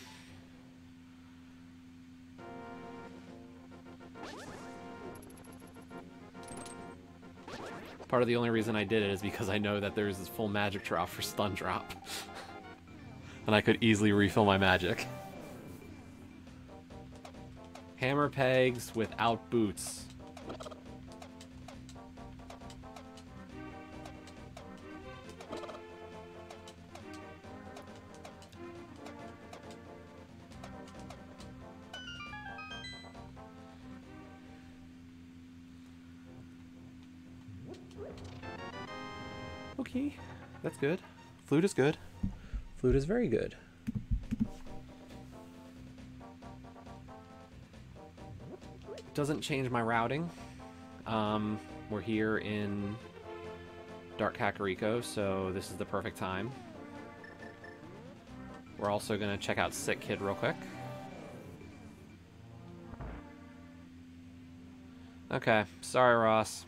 Part of the only reason I did it is because I know that there's this full magic drop for stun drop. And I could easily refill my magic. Hammer pegs without boots. Okay, that's good. Flute is good. Flute is very good. Doesn't change my routing. We're here in Dark Kakariko, so this is the perfect time. We're also gonna check out Sick Kid real quick. Okay, sorry Ross.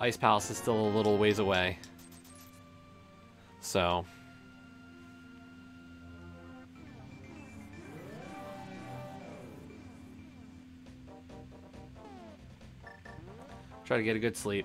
Ice Palace is still a little ways away. So... try to get a good sleep.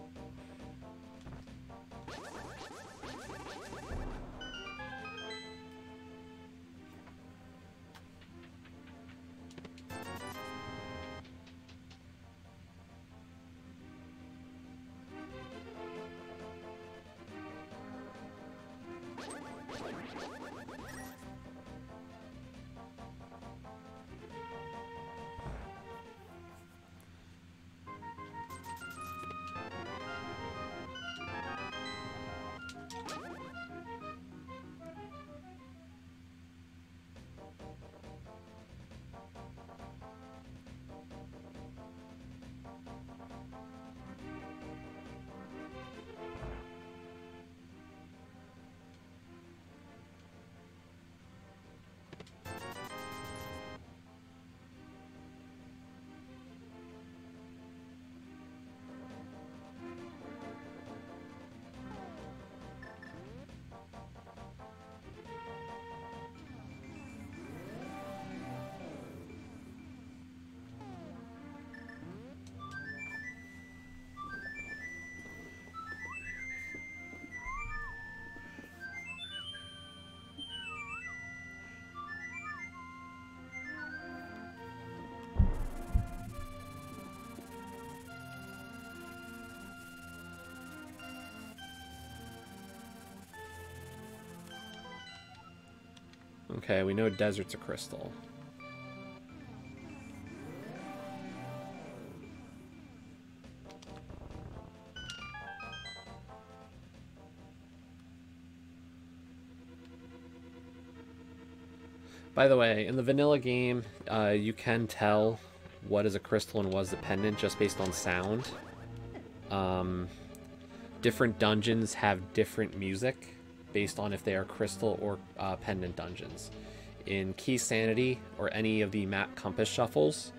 Okay, we know desert's a crystal. By the way, in the vanilla game, you can tell what is a crystal and what is a pendant just based on sound. Different dungeons have different music based on if they are crystal or pendant dungeons. In Key Sanity or any of the map compass shuffles,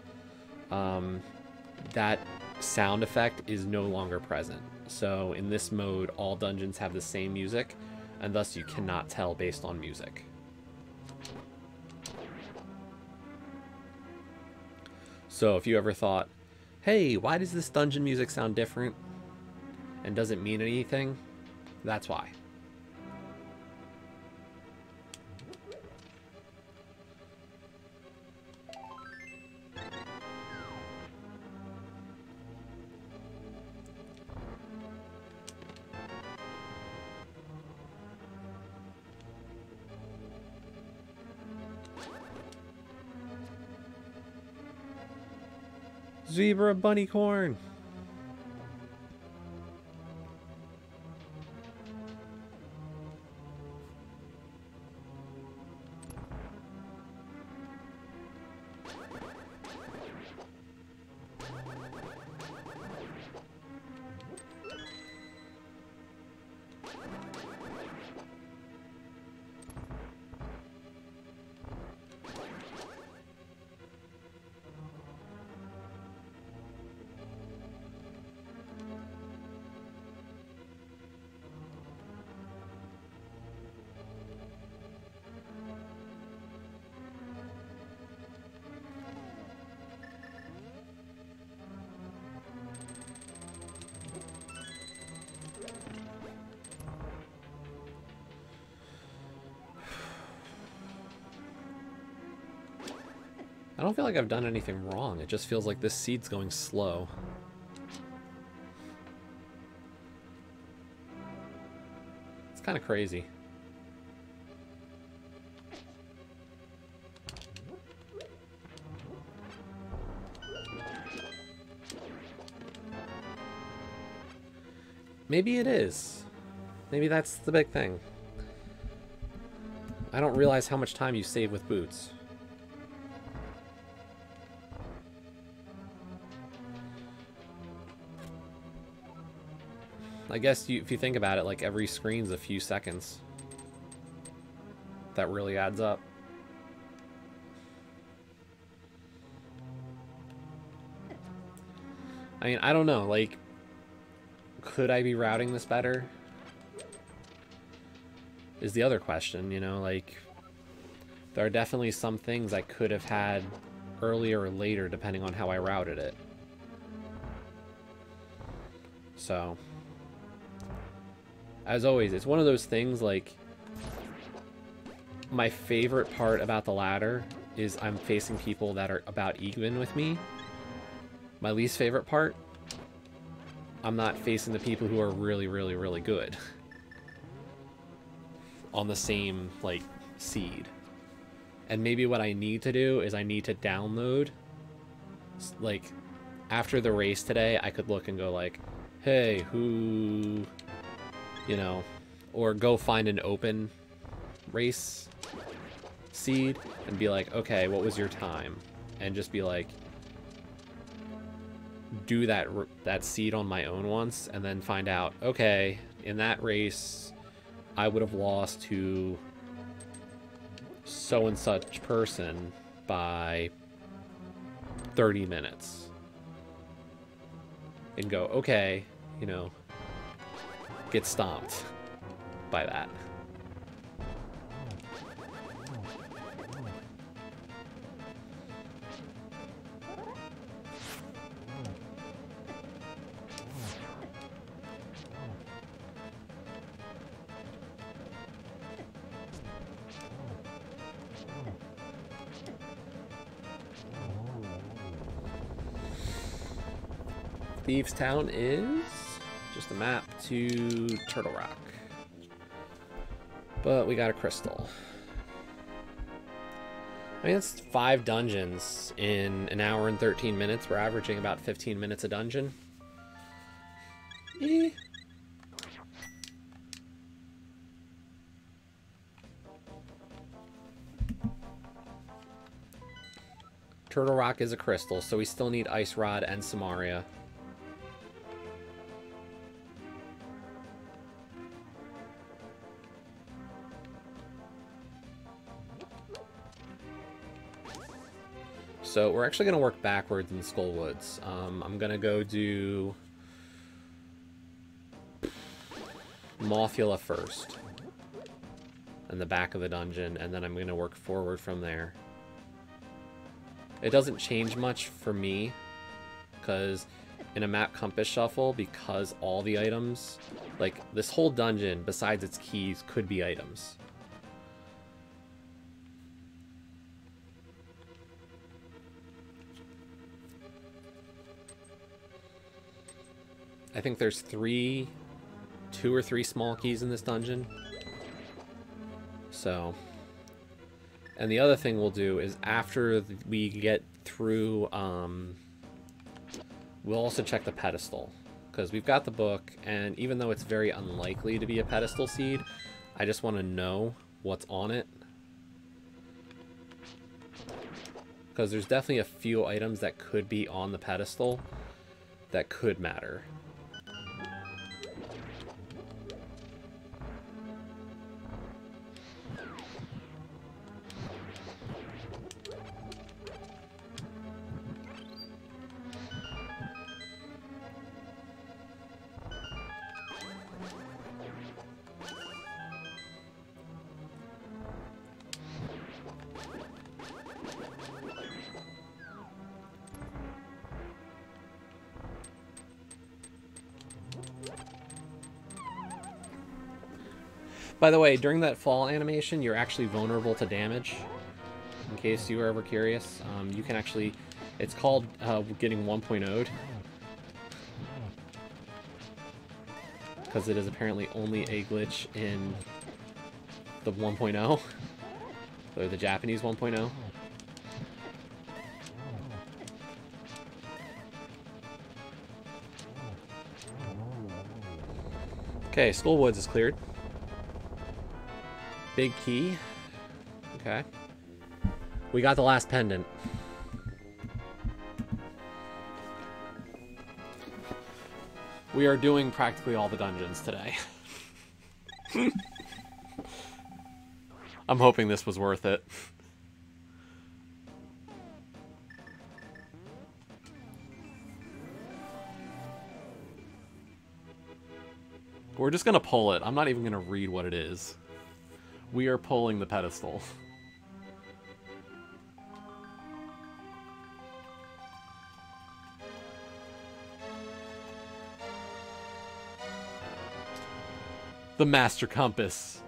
that sound effect is no longer present. So in this mode, all dungeons have the same music, and thus you cannot tell based on music. So if you ever thought, hey, why does this dungeon music sound different? And doesn't mean anything, that's why. Zebra bunny corn. I don't feel like I've done anything wrong. It just feels like this seed's going slow. It's kind of crazy. Maybe it is. Maybe that's the big thing. I don't realize how much time you save with boots. I guess if you think about it, like every screen's a few seconds. That really adds up. I mean, I don't know, like, could I be routing this better? Is the other question, you know, like, there are definitely some things I could have had earlier or later depending on how I routed it. So, as always, it's one of those things, like, my favorite part about the ladder is I'm facing people that are about even with me. My least favorite part, I'm not facing the people who are really, really, really good on the same, like, seed. And maybe what I need to do is I need to download, like, after the race today, I could look and go like, hey, who, you know, or go find an open race seed and be like, okay, what was your time? And just be like, do that seed on my own once, and then find out, okay, in that race I would have lost to so and such person by 30 minutes, and go, okay, you know, get stomped by that. Thieves Town is just a map to Turtle Rock. But we got a crystal. I mean, it's 5 dungeons in an hour and 13 minutes. We're averaging about 15 minutes a dungeon. Eh. Turtle Rock is a crystal, so we still need Ice Rod and Samaria. So we're actually going to work backwards in Skullwoods. I'm going to go do Mothula first in the back of the dungeon, and then I'm going to work forward from there. It doesn't change much for me, because in a map compass shuffle, because all the items, like this whole dungeon, besides its keys, could be items. I think there's 2 or 3 small keys in this dungeon. So, and the other thing we'll do is after we get through, we'll also check the pedestal. Because we've got the book, and even though it's very unlikely to be a pedestal seed, I just want to know what's on it. Because there's definitely a few items that could be on the pedestal that could matter. By the way, during that fall animation, you're actually vulnerable to damage. In case you were ever curious, you can actually, it's called getting 1.0'd. Because it is apparently only a glitch in the 1.0. Or the Japanese 1.0. Okay, Skullwoods is cleared. Big key. Okay. We got the last pendant. We are doing practically all the dungeons today. I'm hoping this was worth it. We're just gonna pull it. I'm not even gonna read what it is. We are pulling the pedestal. The Master Compass.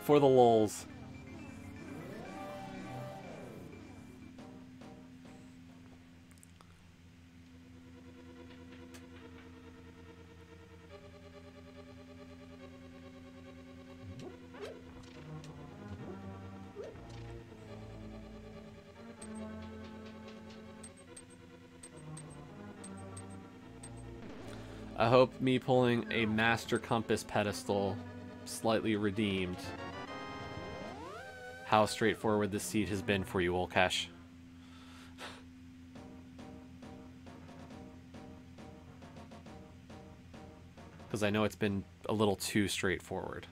For the lulz. I hope me pulling a Master Compass pedestal slightly redeemed how straightforward this seed has been for you, Olkesh. Because I know it's been a little too straightforward.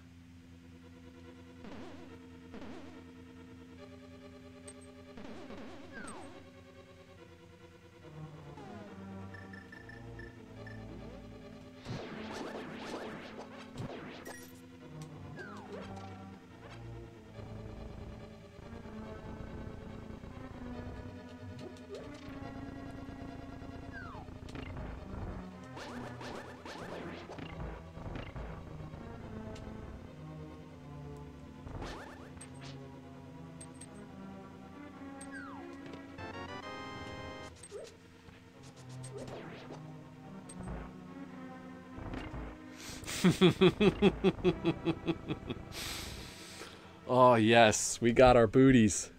Oh, yes. We got our booties.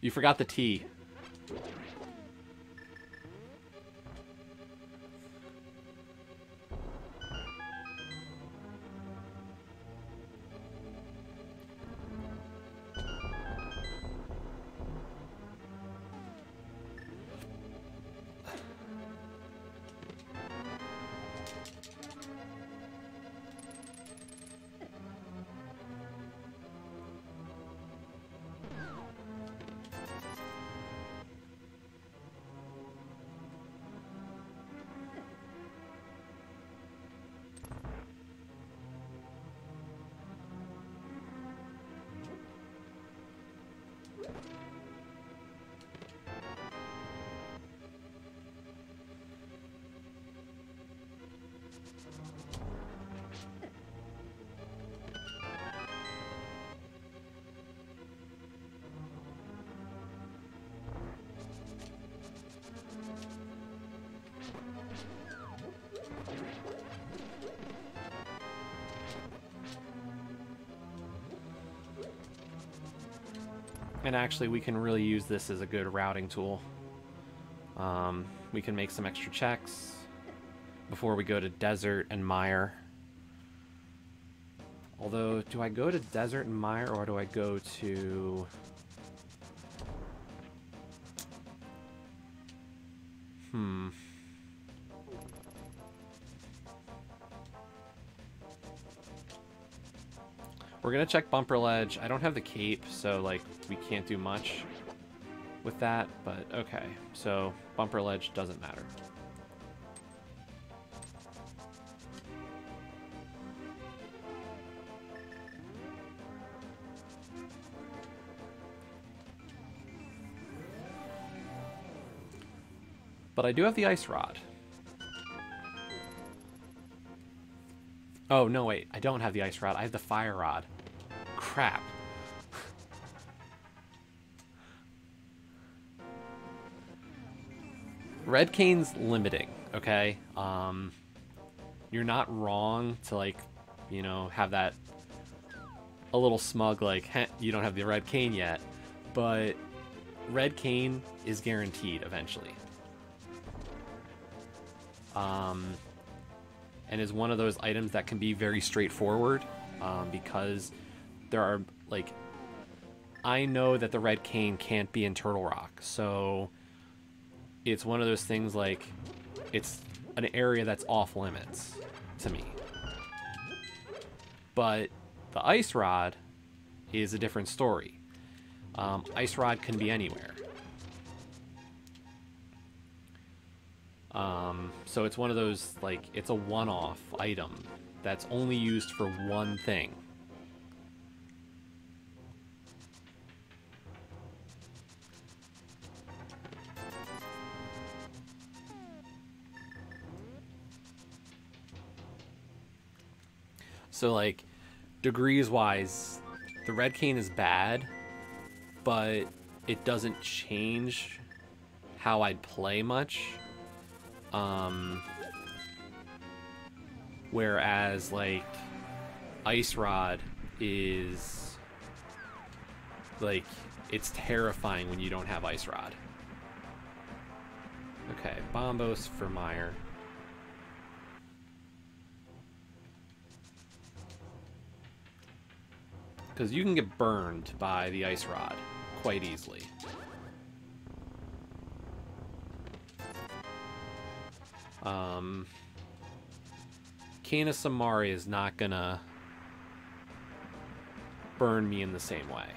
You forgot the T. And actually, we can really use this as a good routing tool. We can make some extra checks before we go to Desert and Mire. Although, do I go to Desert and Mire, or do I go to... We're gonna check Bumper Ledge. I don't have the cape, so, like, we can't do much with that, but okay. So, Bumper Ledge doesn't matter. But I do have the Ice Rod. Oh, no, wait. I don't have the Ice Rod. I have the Fire Rod. Crap. Red Cane's limiting, okay? You're not wrong to, like, you know, have that a little smug, like, heh, you don't have the Red Cane yet. But Red Cane is guaranteed eventually. And is one of those items that can be very straightforward, because there are, like, I know that the Red Cane can't be in Turtle Rock, so it's one of those things, like, it's an area that's off limits to me. But the Ice Rod is a different story. Ice Rod can be anywhere. So it's one of those, like, it's a one-off item that's only used for one thing. So, like, degrees-wise, the Red Cane is bad, but it doesn't change how I'd play much. Whereas, like, Ice Rod is, like, it's terrifying when you don't have Ice Rod. Okay, Bombos for Mire. Because you can get burned by the Ice Rod quite easily. Kana Samari is not gonna burn me in the same way.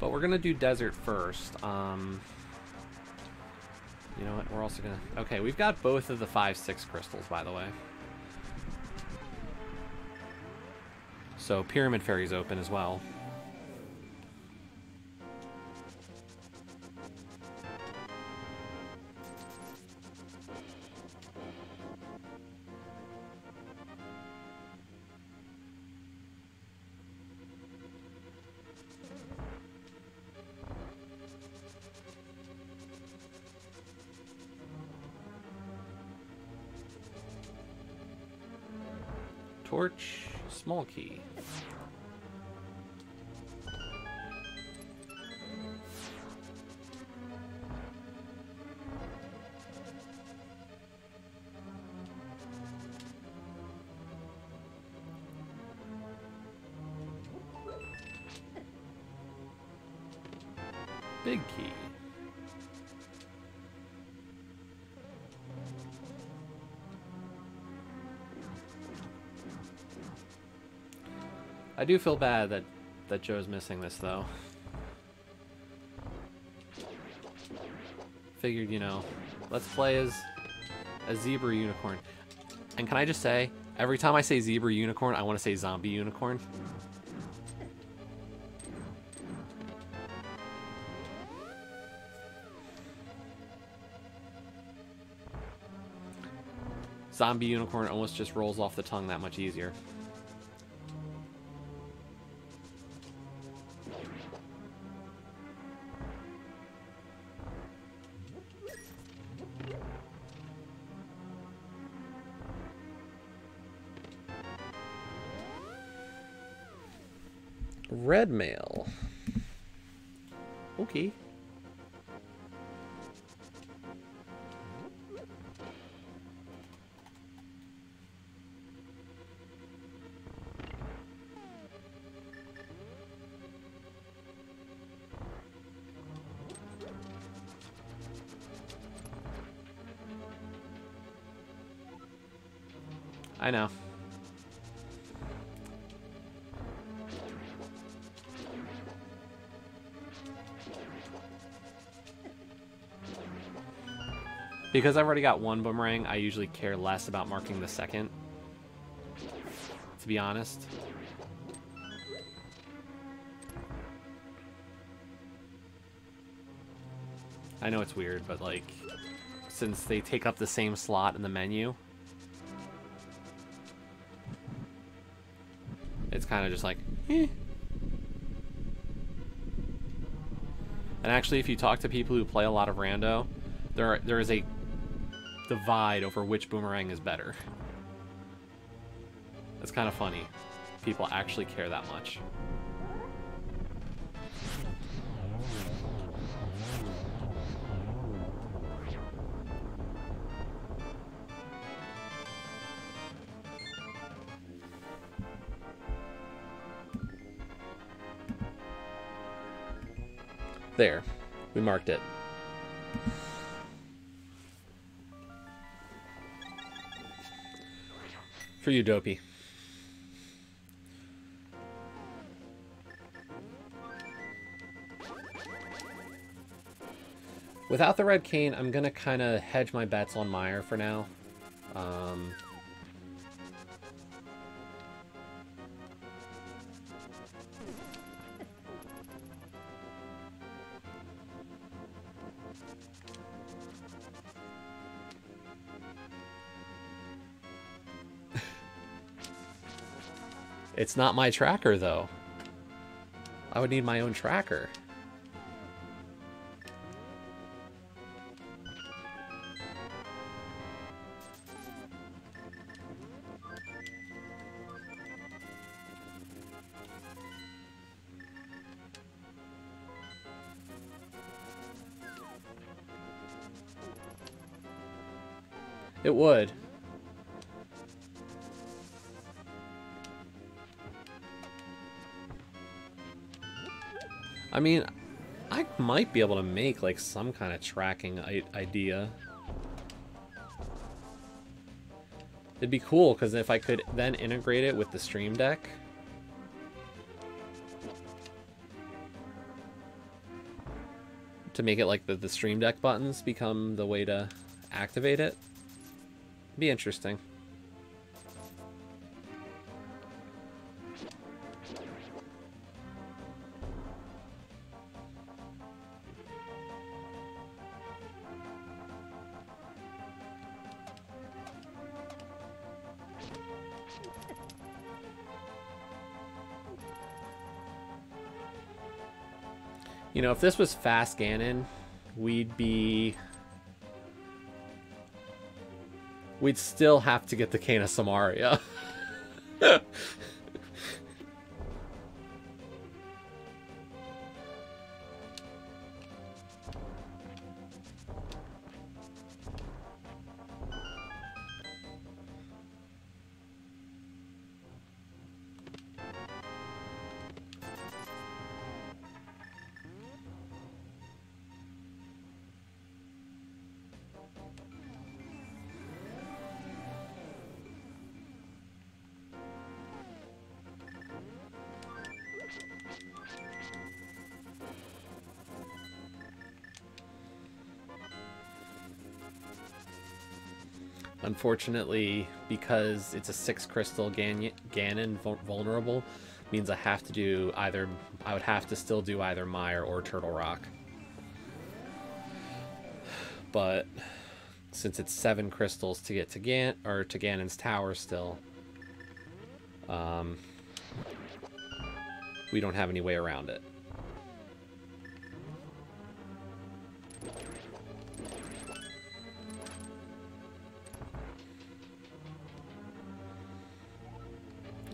But we're gonna do desert first. You know what? We're also gonna... Okay, we've got both of the 5-6 crystals, by the way. So Pyramid Fairy's open as well. Torch, small key. Big key. I do feel bad that Joe's missing this, though. Figured, you know, let's play as a zebra unicorn. And can I just say, every time I say zebra unicorn, I want to say zombie unicorn. Zombie unicorn almost just rolls off the tongue that much easier. Red mail. Okay. I know. Because I've already got one boomerang, I usually care less about marking the second, to be honest. I know it's weird, but like, since they take up the same slot in the menu, it's kind of just like, eh. And actually, if you talk to people who play a lot of rando, there is a divide over which boomerang is better. It's kind of funny. People actually care that much. There. We marked it. For you, Dopey. Without the red cane, I'm gonna kind of hedge my bets on Meyer for now. It's not my tracker, though. I would need my own tracker. It would. I mean, I might be able to make like some kind of tracking idea. It'd be cool because if I could then integrate it with the Stream Deck. to make it like the Stream Deck buttons become the way to activate it. Be interesting. You know, if this was fast Ganon, we'd still have to get the Cane of Samaria. Unfortunately, because it's a 6 crystal Ganon vulnerable, means I have to do either. I would have to still do either Mire or Turtle Rock. But since it's 7 crystals to get to Ganon's tower still, we don't have any way around it.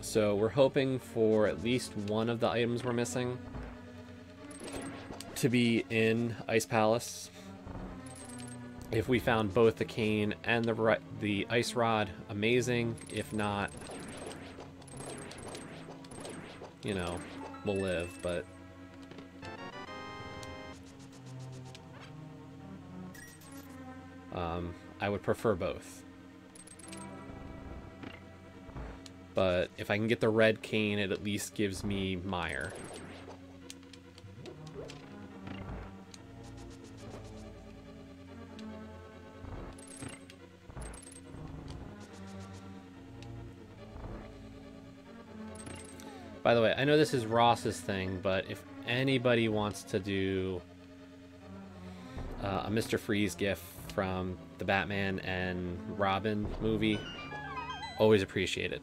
So we're hoping for at least one of the items we're missing to be in Ice Palace. If we found both the cane and the ice rod, amazing. If not, you know, we'll live, but I would prefer both. But if I can get the red cane, it at least gives me Mire. By the way, I know this is Ross's thing, but if anybody wants to do a Mr. Freeze gif from the Batman and Robin movie, always appreciate it.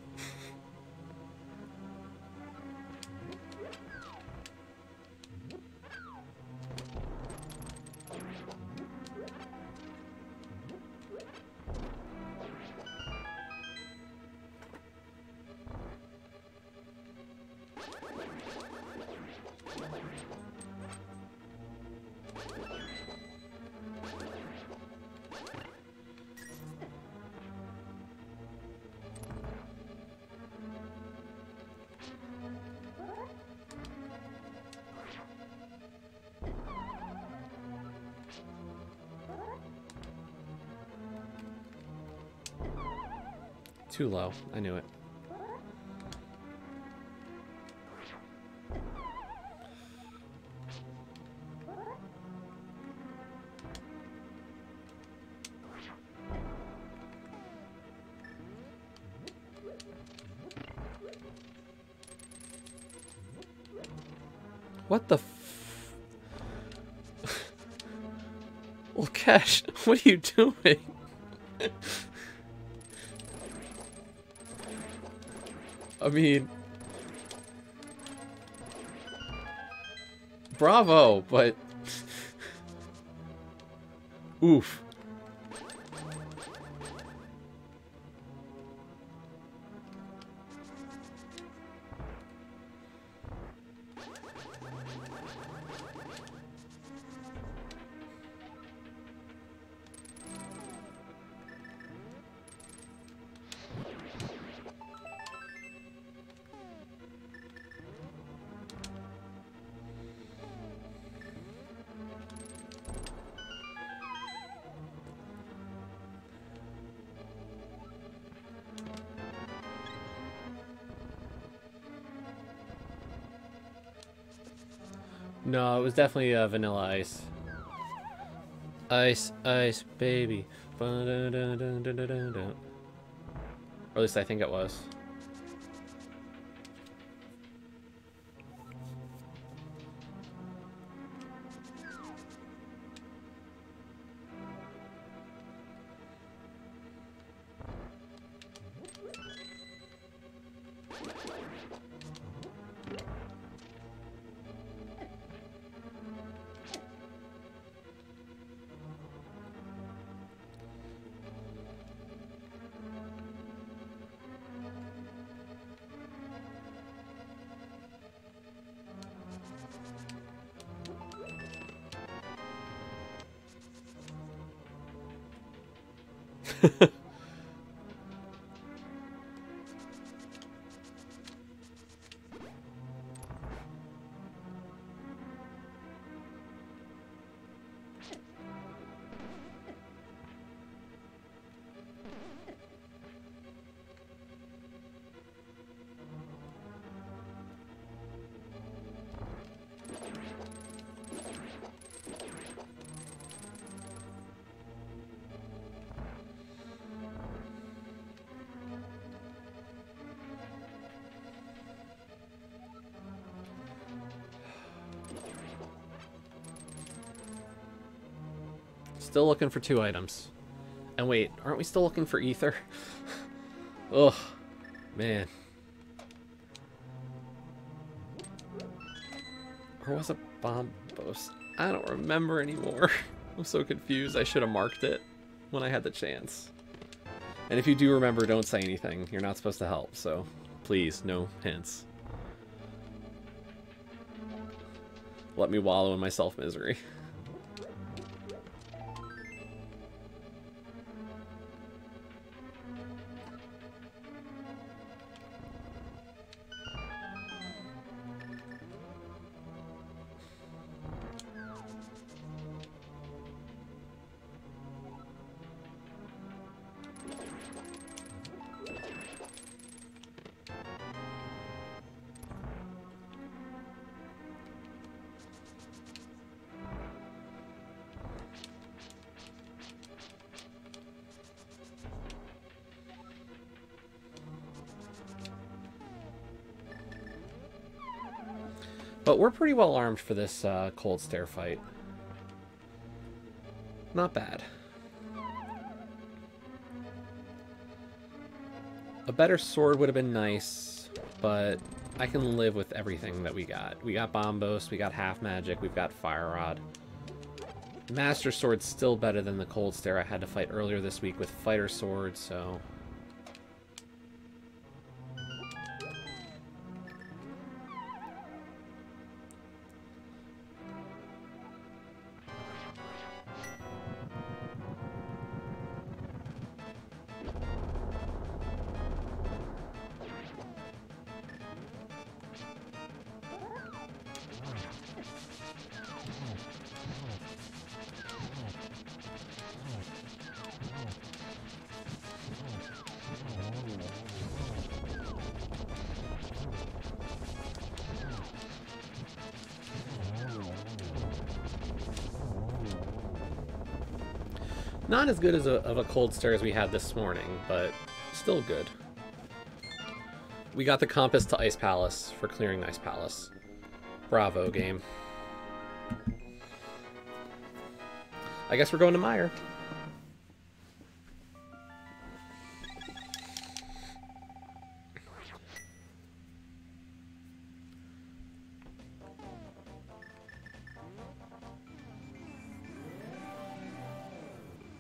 Too low. I knew it. What the f... Well, Cash, what are you doing? I mean, bravo, but oof. No, it was definitely Vanilla Ice. Ice, ice, baby. Ba-da-da-da-da-da-da-da. Or at least I think it was. Still looking for 2 items. And wait, aren't we still looking for ether? Ugh, man. Or was it Bombos? I don't remember anymore. I'm so confused. I should have marked it when I had the chance. And if you do remember, don't say anything. You're not supposed to help, so please, no hints. Let me wallow in my self-misery. But we're pretty well armed for this cold stare fight. Not bad. A better sword would have been nice, but I can live with everything that we got. We got Bombos, we got Half Magic, we've got Fire Rod. Master Sword's still better than the cold stare I had to fight earlier this week with Fighter Sword, so... Not as good as of a cold stare as we had this morning, but still good. We got the compass to Ice Palace for clearing Ice Palace. Bravo, game. I guess we're going to Mire.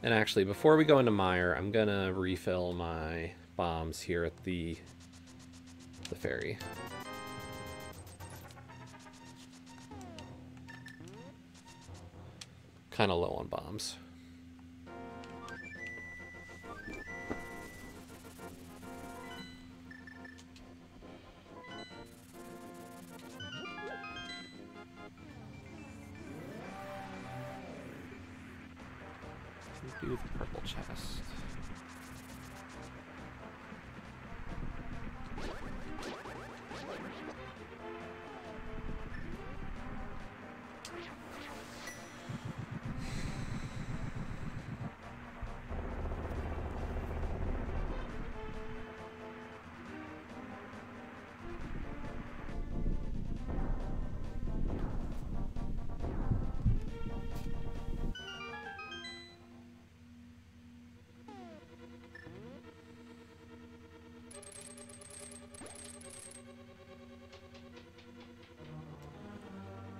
And actually, before we go into Mire, I'm gonna refill my bombs here at the ferry. Kind of low on bombs. Do the purple chest.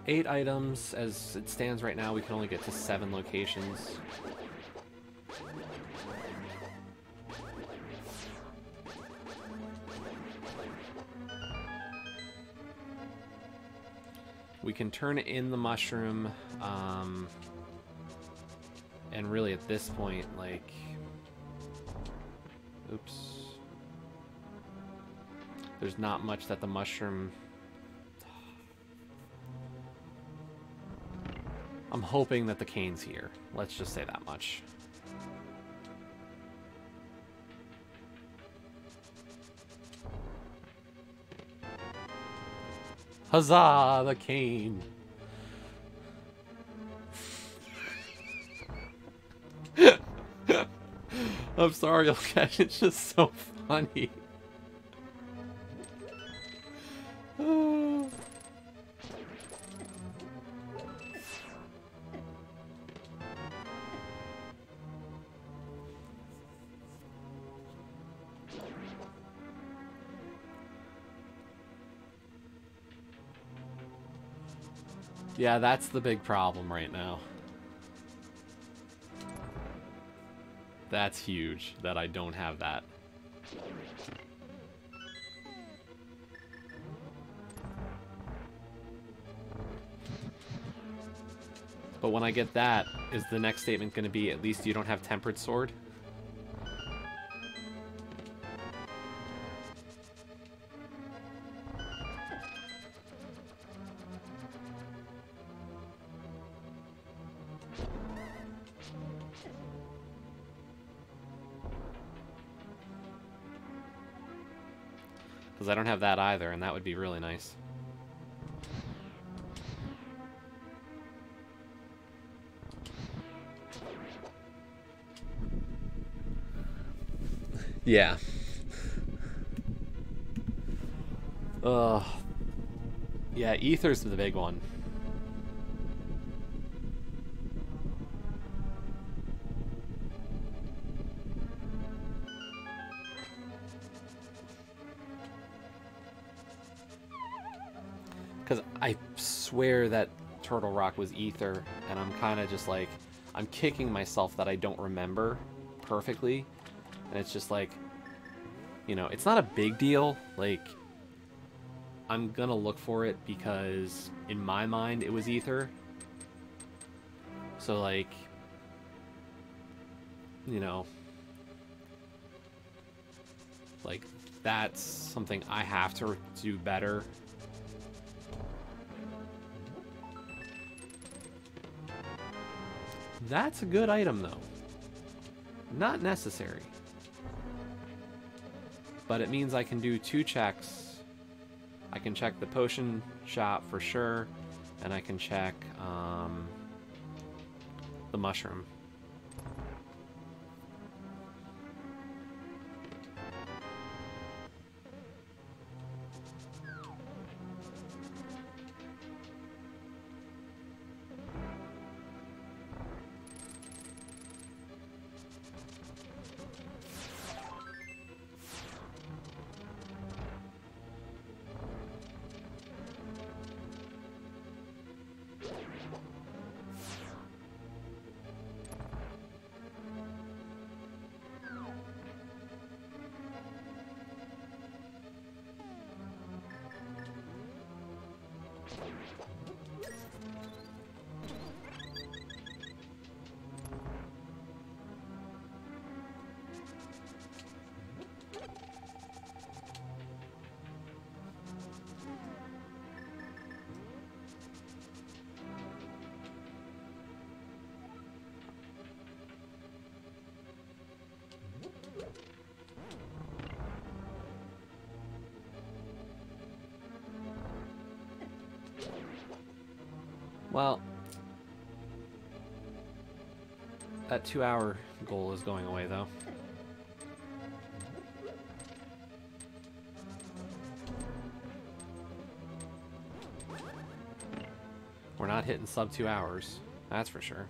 8 items. As it stands right now, we can only get to 7 locations. We can turn in the mushroom, and really at this point, like, oops, there's not much that the mushroom, I'm hoping that the cane's here, let's just say that much. Huzzah, the cane! I'm sorry, okay, it's just so funny. Yeah, that's the big problem right now. That's huge, that I don't have that. But when I get that, is the next statement going to be, at least you don't have Tempered Sword? Because I don't have that either, and that would be really nice. Yeah. Yeah, Ether's the big one. Because I swear that Turtle Rock was Ether, and I'm kind of just like, I'm kicking myself that I don't remember perfectly. And it's just like, you know, it's not a big deal. Like, I'm gonna look for it because in my mind it was Ether. So, like, you know, like, that's something I have to do better. That's a good item, though. Not necessary. But it means I can do 2 checks. I can check the potion shop for sure, and I can check the mushroom. Well, that 2-hour goal is going away, though. We're not hitting sub 2 hours, that's for sure.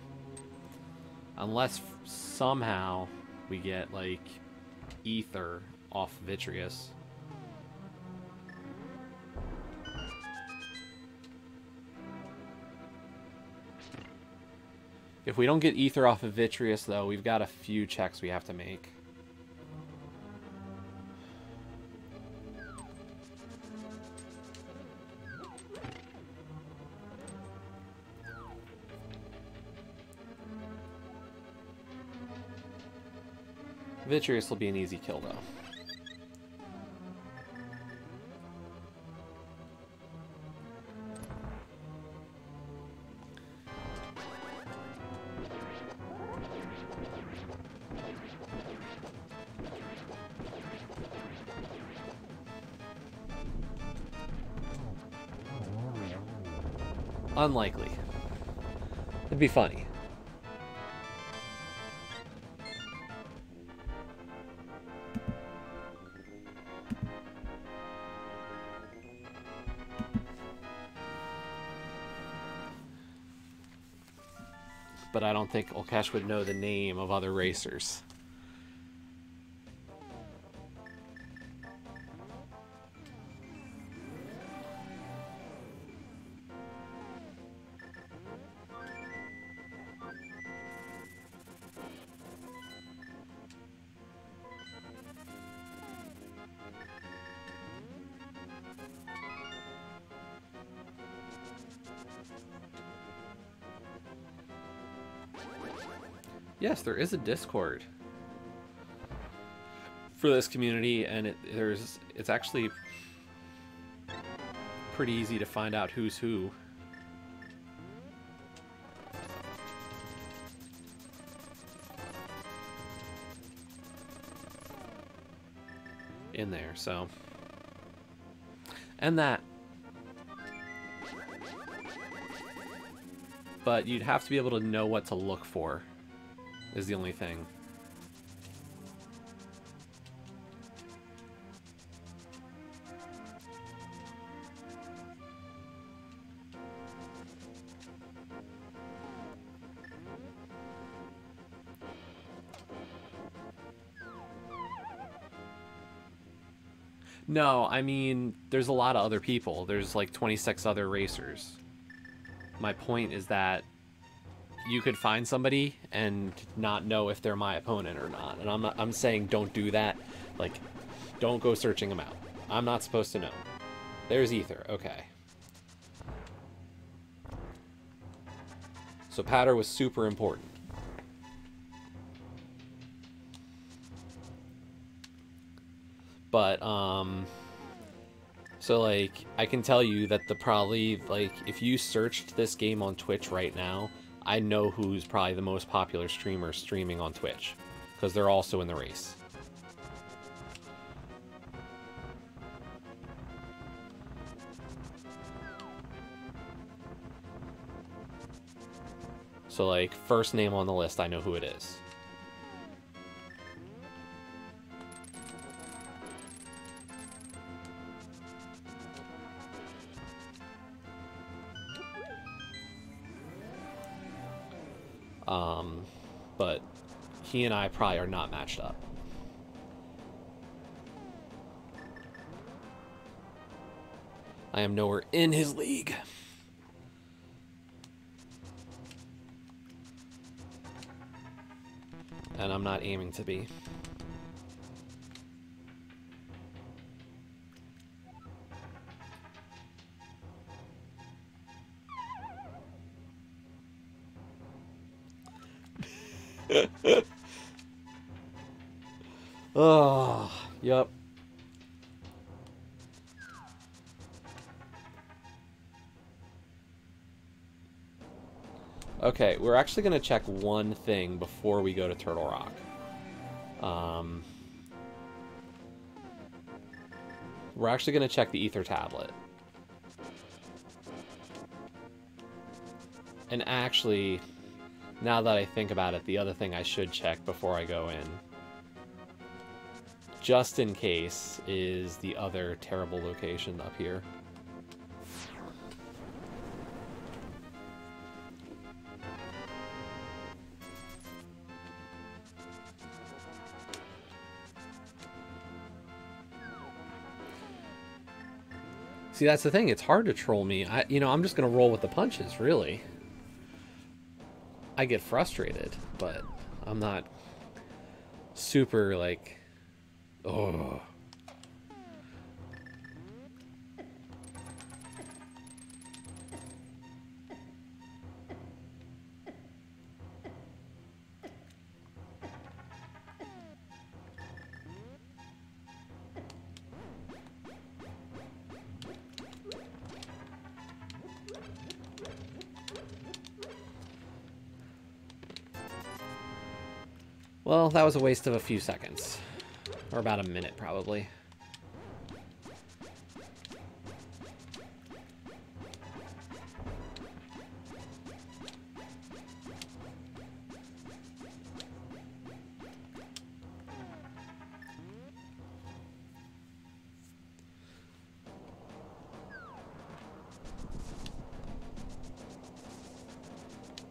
Unless somehow we get, like, Ether off Vitreous. If we don't get ether off of Vitreous, though, we've got a few checks we have to make. Vitreous will be an easy kill, though. Unlikely. It'd be funny. But I don't think Olkesh would know the name of other racers. Yes, there is a Discord for this community, and it's actually pretty easy to find out who's who. In there, so. And that. But you'd have to be able to know what to look for, is the only thing. No, I mean, there's a lot of other people. There's like 26 other racers. My point is that you could find somebody and not know if they're my opponent or not. And I'm saying don't do that. Like, don't go searching them out. I'm not supposed to know. There's Ether. Okay. So Patter was super important. But, so, like, I can tell you that like, if you searched this game on Twitch right now, I know who's probably the most popular streamer streaming on Twitch, because they're also in the race. So, like, first name on the list, I know who it is. But he and I probably are not matched up. I am nowhere in his league. And I'm not aiming to be. Oh, yep. Okay, we're actually going to check one thing before we go to Turtle Rock. We're actually going to check the Ether Tablet. And actually, now that I think about it, the other thing I should check before I go in, just in case, is the other terrible location up here. See, that's the thing. It's hard to troll me. I'm just going to roll with the punches, really. I get frustrated, but I'm not super like, oh. Well, that was a waste of a few seconds. Or about a minute, probably.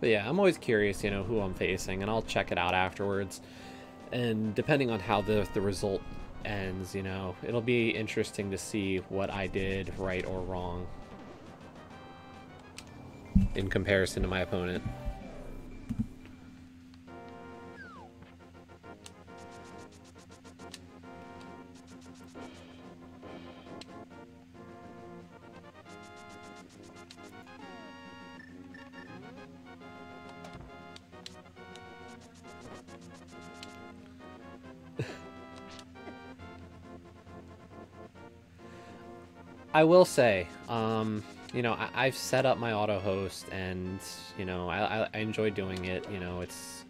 But yeah, I'm always curious, you know, who I'm facing, and I'll check it out afterwards. And depending on how the result ends, you know, it'll be interesting to see what I did right or wrong in comparison to my opponent. I will say, you know, I've set up my auto host, and you know, I enjoy doing it. You know, it's,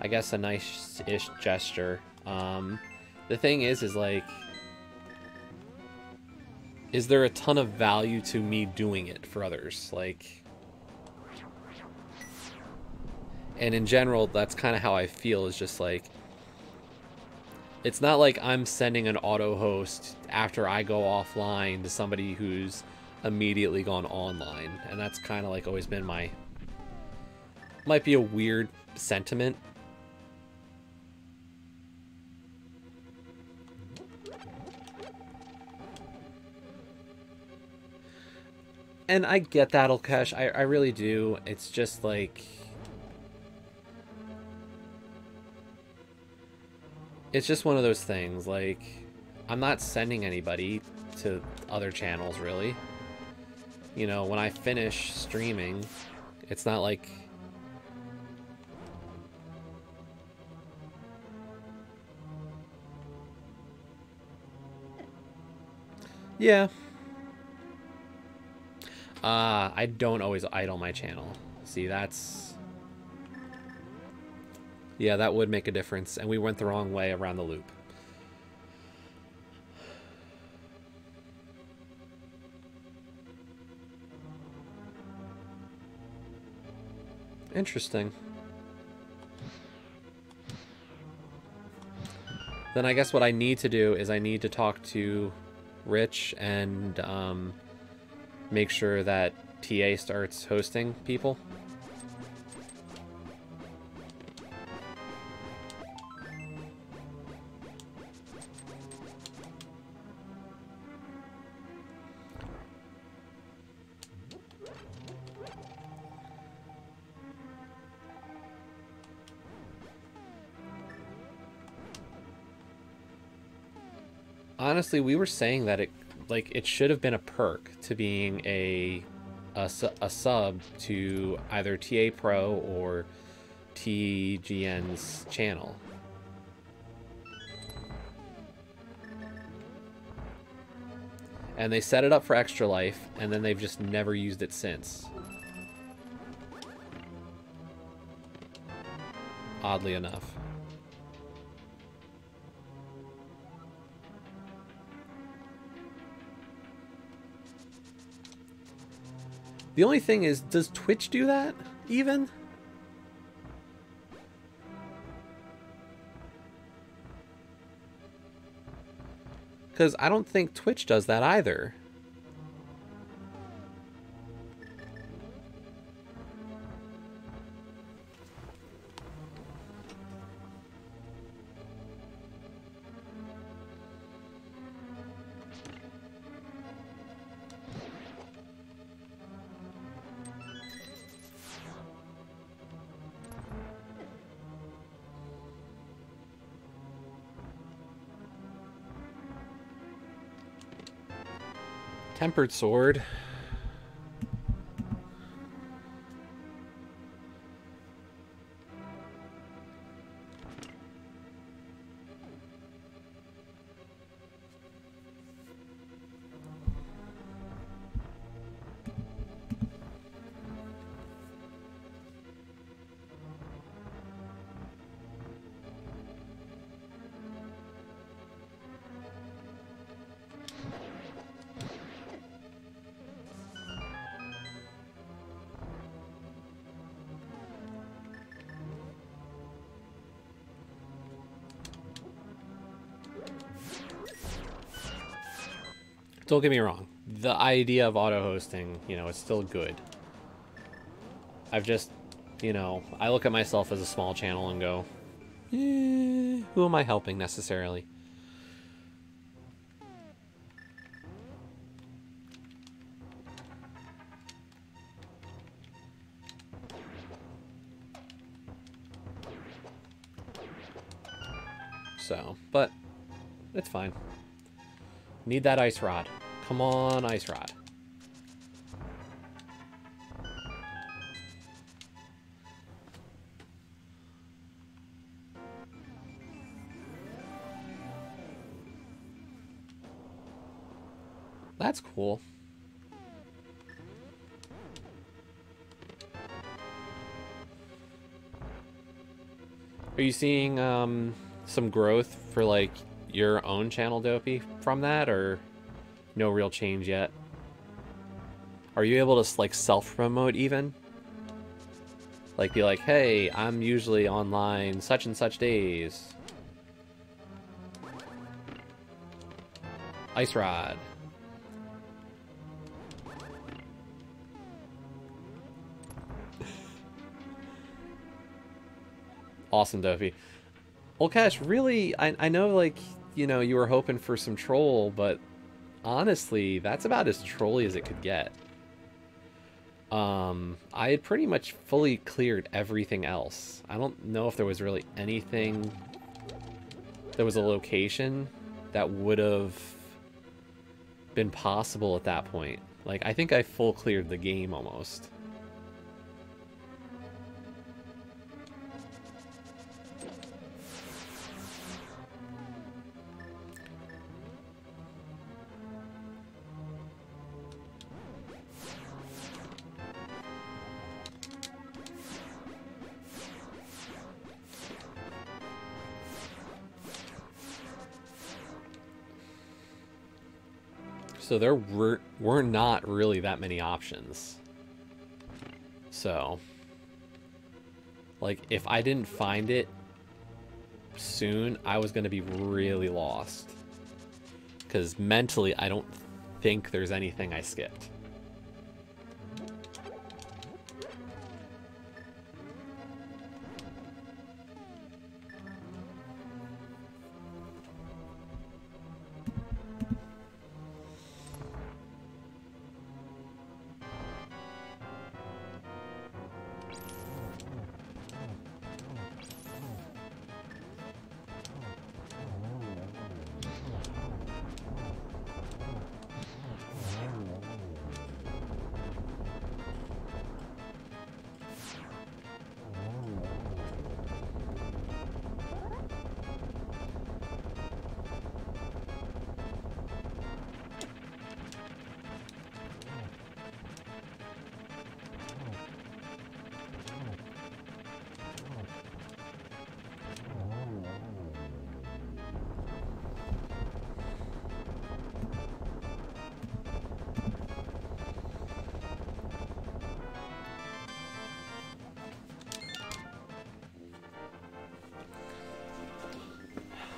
I guess, a nice-ish gesture. The thing is like, is there a ton of value to me doing it for others? Like, and in general, that's kind of how I feel. Is just like, it's not like I'm sending an auto host after I go offline to somebody who's immediately gone online. And that's kind of like always been my... Might be a weird sentiment. And I get that, Ulkesh. I really do. It's just like... It's just one of those things, like, I'm not sending anybody to other channels, really. You know, when I finish streaming, it's not like... Yeah. I don't always idle my channel. See, that's... Yeah, that would make a difference, and we went the wrong way around the loop. Interesting. Then I guess what I need to do is I need to talk to Rich and make sure that TA starts hosting people. Honestly, we were saying that it should have been a perk to being a sub to either TA Pro or TGN's channel. And they set it up for Extra Life, and then they've just never used it since. Oddly enough. The only thing is, does Twitch do that, even? Because I don't think Twitch does that either. Tempered sword. Don't get me wrong. The idea of auto-hosting, you know, it's still good. I've just, you know, I look at myself as a small channel and go, who am I helping necessarily? So, but it's fine. Need that ice rod. Come on, ice rod. That's cool. Are you seeing some growth for like your own channel, Dopey, from that, or no real change yet? Are you able to like self-promote even? Like be like, hey, I'm usually online such and such days. Ice rod. Awesome, Dopey. Well, Cash, really, I know, like, you know, you were hoping for some troll, but honestly, that's about as trolly as it could get. I had pretty much fully cleared everything else. I don't know if there was really anything... There was a location that would have been possible at that point. Like, I think I full cleared the game almost. So there were not really that many options. So, like, if I didn't find it soon, I was going to be really lost. Because mentally, I don't think there's anything I skipped.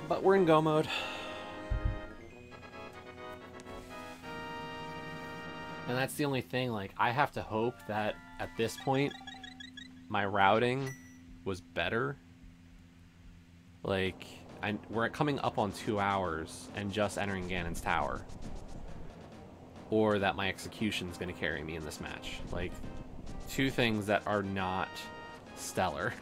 But we're in go mode. And that's the only thing, like, I have to hope that at this point, my routing was better. Like, we're coming up on 2 hours and just entering Ganon's tower. Or that my execution's going to carry me in this match. Like, two things that are not stellar.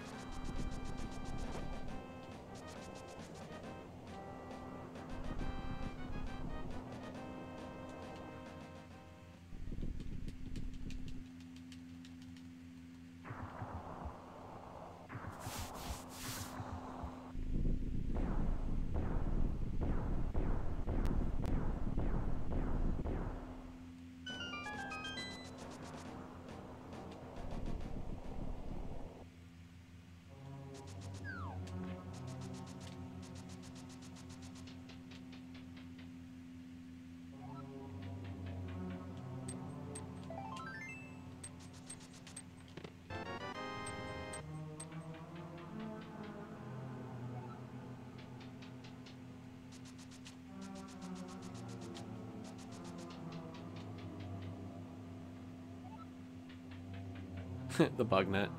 The bug net.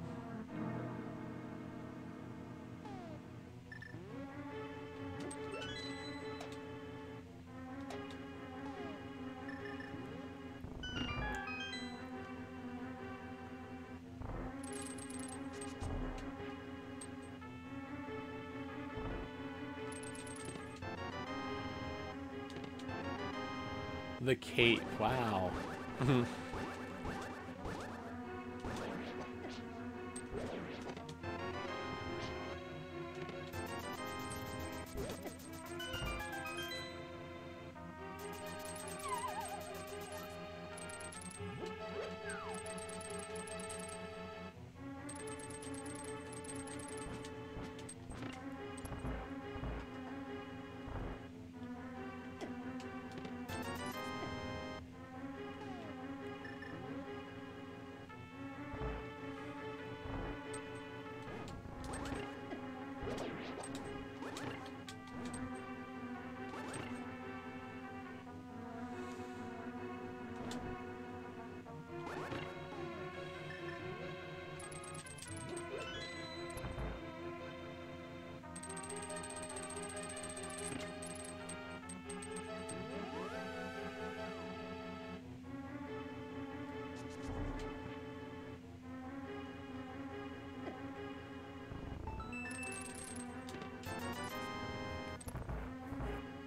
The cape, wow.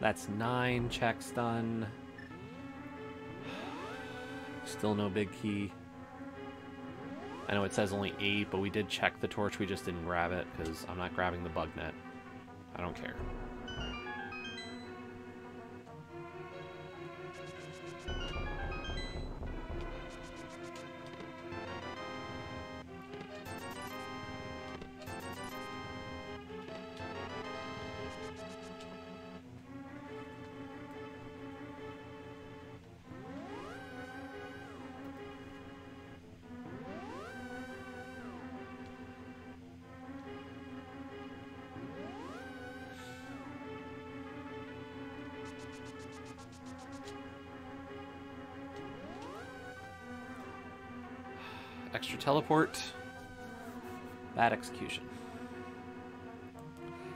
That's 9 checks done. Still no big key. I know it says only 8, but we did check the torch. We just didn't grab it because I'm not grabbing the bug net. I don't care. Extra teleport. Bad execution.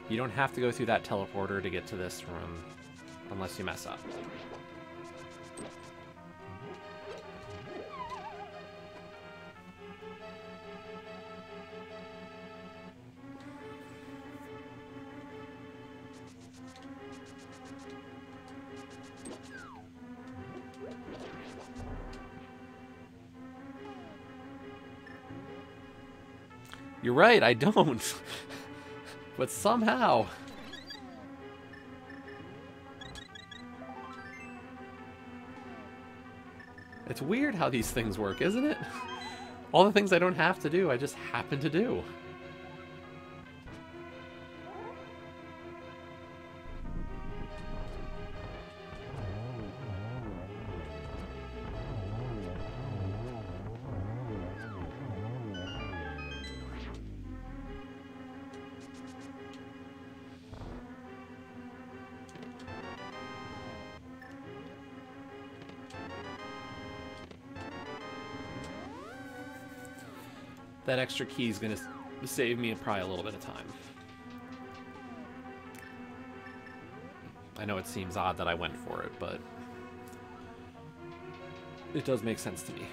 You don't have to go through that teleporter to get to this room unless you mess up. You're right, I don't. But somehow... It's weird how these things work, isn't it? All the things I don't have to do, I just happen to do. That extra key is going to save me probably a little bit of time. I know it seems odd that I went for it, but it does make sense to me.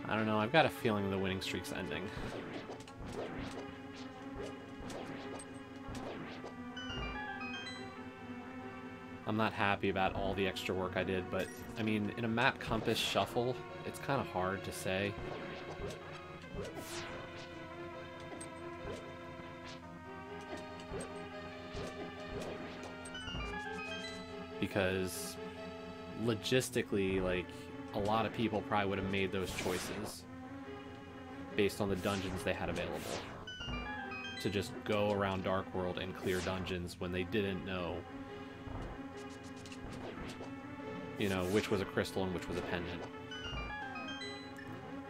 I don't know, I've got a feeling the winning streak's ending. I'm not happy about all the extra work I did, but, I mean, in a map compass shuffle, it's kind of hard to say. Because, logistically, like, a lot of people probably would have made those choices based on the dungeons they had available. To just go around Dark World and clear dungeons when they didn't know, you know, which was a crystal and which was a pendant.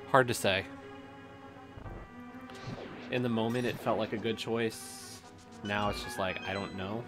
Hard to say. In the moment, it felt like a good choice. Now it's just like, I don't know.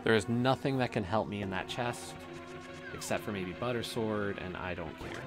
There is nothing that can help me in that chest, except for maybe Butter Sword, and I don't care.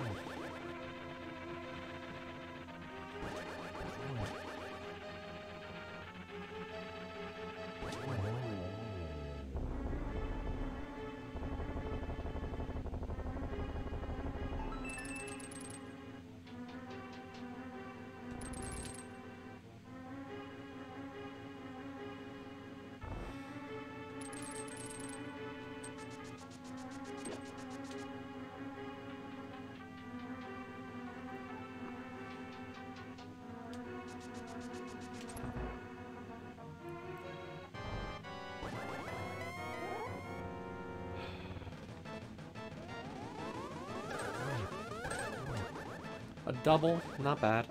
A double, not bad.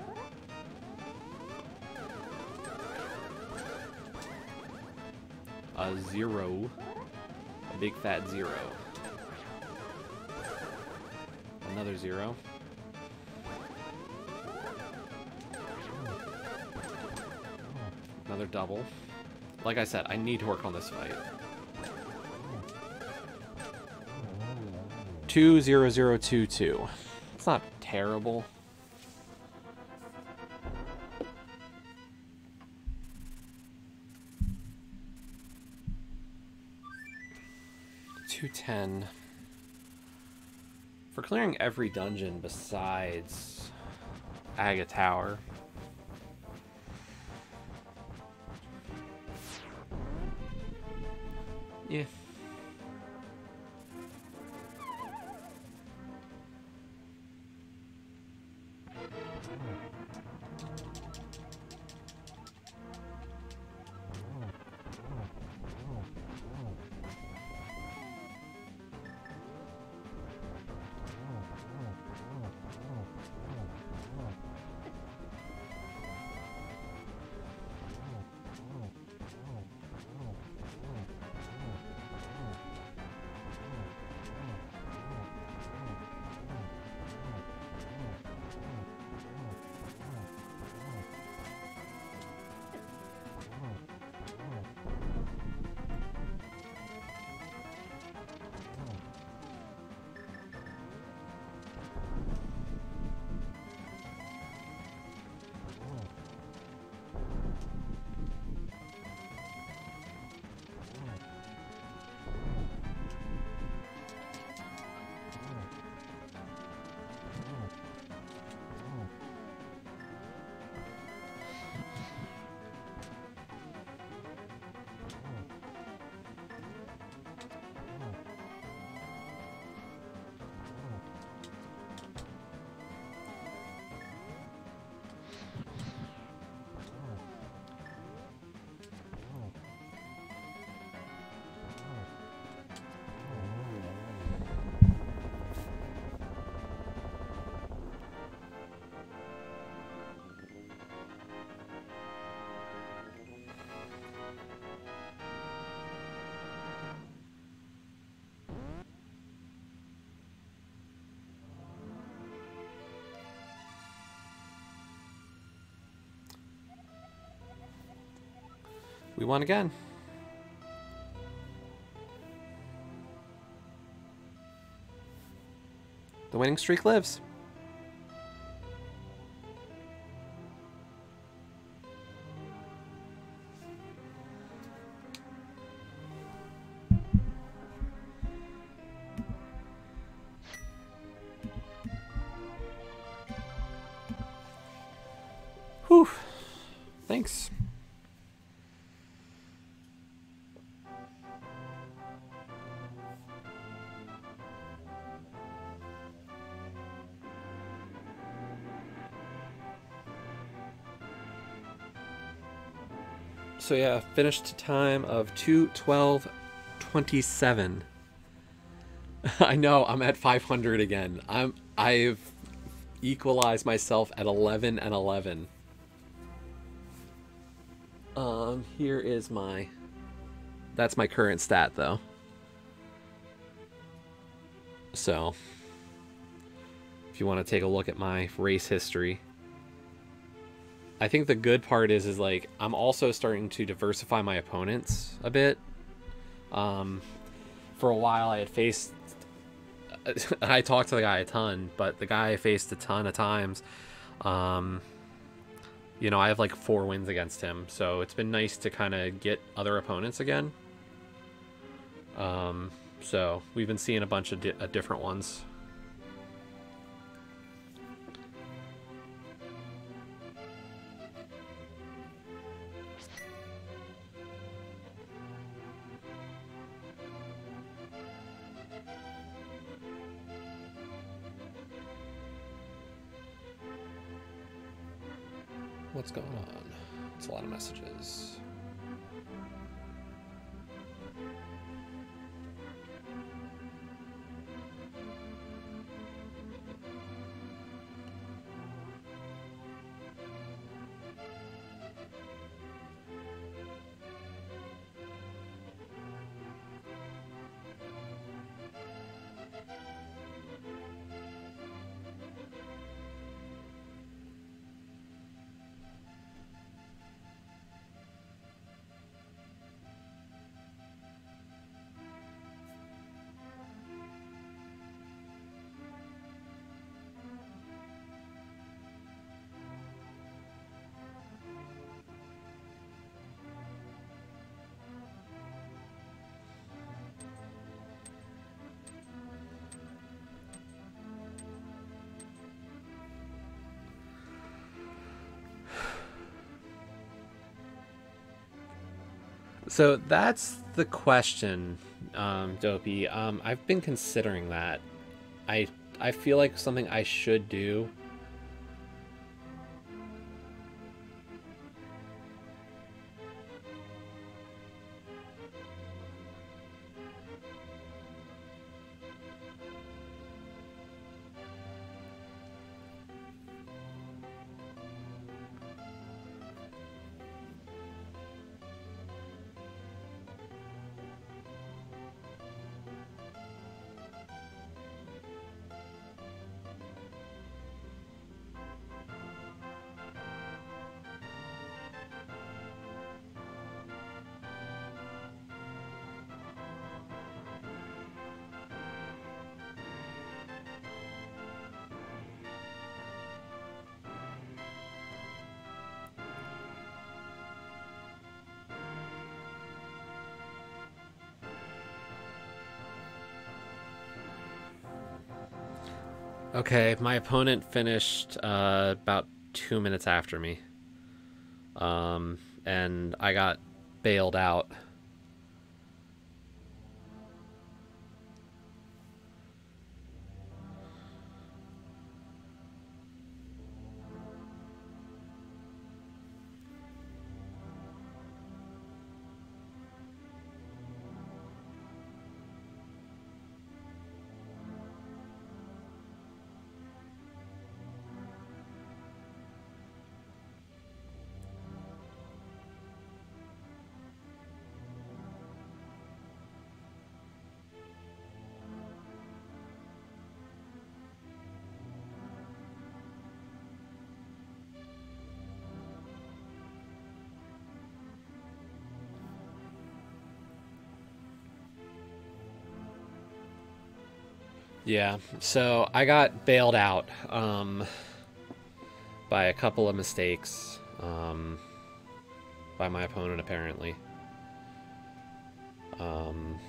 A 0. A big fat 0. Another 0. Another double. Like I said, I need to work on this fight. 20022. It's not terrible. $210. For clearing every dungeon besides Aga Tower. Yeah. We won again. The winning streak lives. Whew. Thanks. So yeah, finished time of 2:12:27. I know, I'm at 500 again. I've equalized myself at 11 and 11. Here is that's my current stat though. So, if you want to take a look at my race history, I think the good part is like I'm also starting to diversify my opponents a bit. For a while I had faced I talked to the guy a ton, but the guy I faced a ton of times, you know, I have like 4 wins against him, so it's been nice to kind of get other opponents again. So we've been seeing a bunch of different ones. What's going on? It's a lot of messages. So that's the question, Dopey. I've been considering that. I feel like something I should do. Okay, my opponent finished about 2 minutes after me. And I got bailed out. Yeah, so I got bailed out by a couple of mistakes by my opponent, apparently. Um,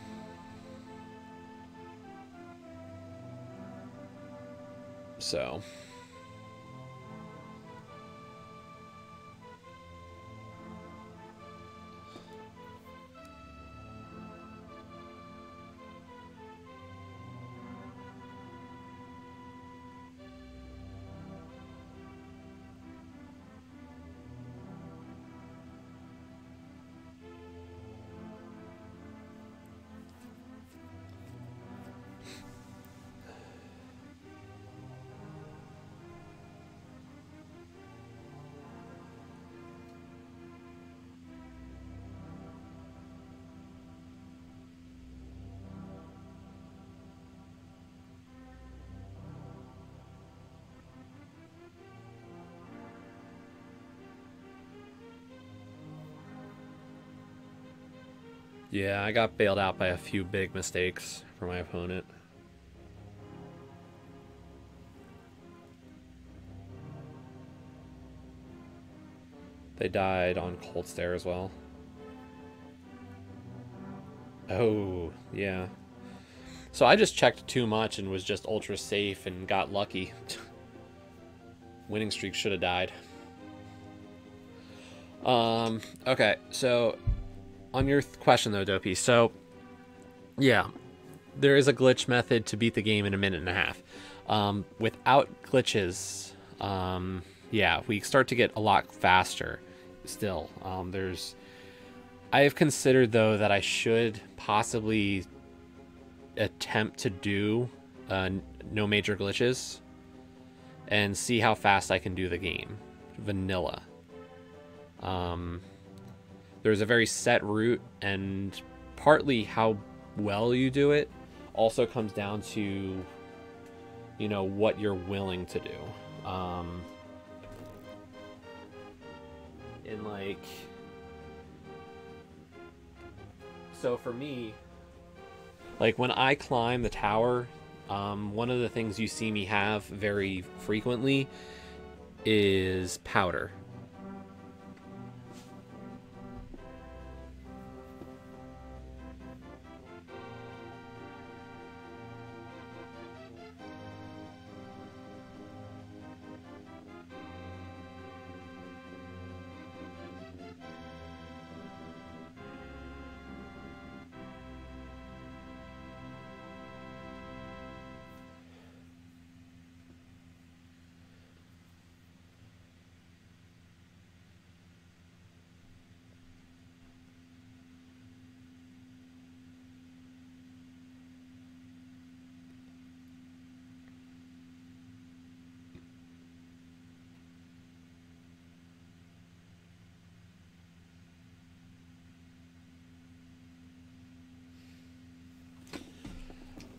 so, yeah, I got bailed out by a few big mistakes for my opponent. They died on Cold Stare as well. Oh, yeah. So I just checked too much and was just ultra safe and got lucky. Winning streak should have died. Okay, so on your question though, Dopey, so yeah, there is a glitch method to beat the game in a minute and a half. Without glitches, yeah, we start to get a lot faster still. I have considered though that I should possibly attempt to do no major glitches and see how fast I can do the game. Vanilla. There's a very set route, and partly how well you do it also comes down to, you know, what you're willing to do. And like, so for me, like when I climb the tower, one of the things you see me have very frequently is powder.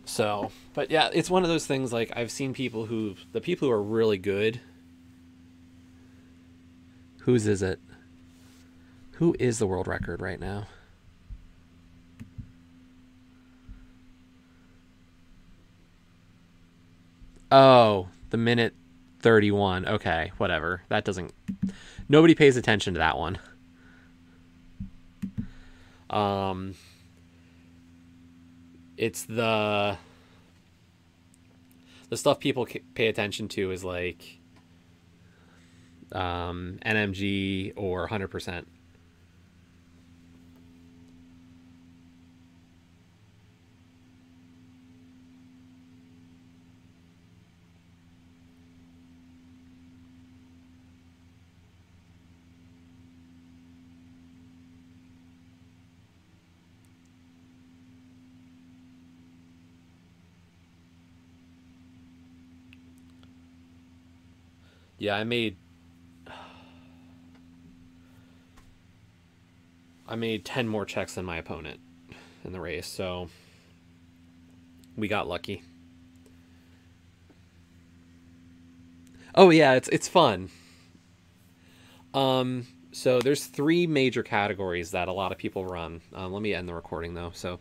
So, but yeah, it's one of those things, like, I've seen the people who are really good. Whose is it? Who is the world record right now? Oh, the minute 31. Okay, whatever. That doesn't... Nobody pays attention to that one. It's the stuff people pay attention to is like NMG or 100%. Yeah, I made 10 more checks than my opponent in the race, so we got lucky. Oh yeah, it's fun. So there's 3 major categories that a lot of people run. Let me end the recording though. So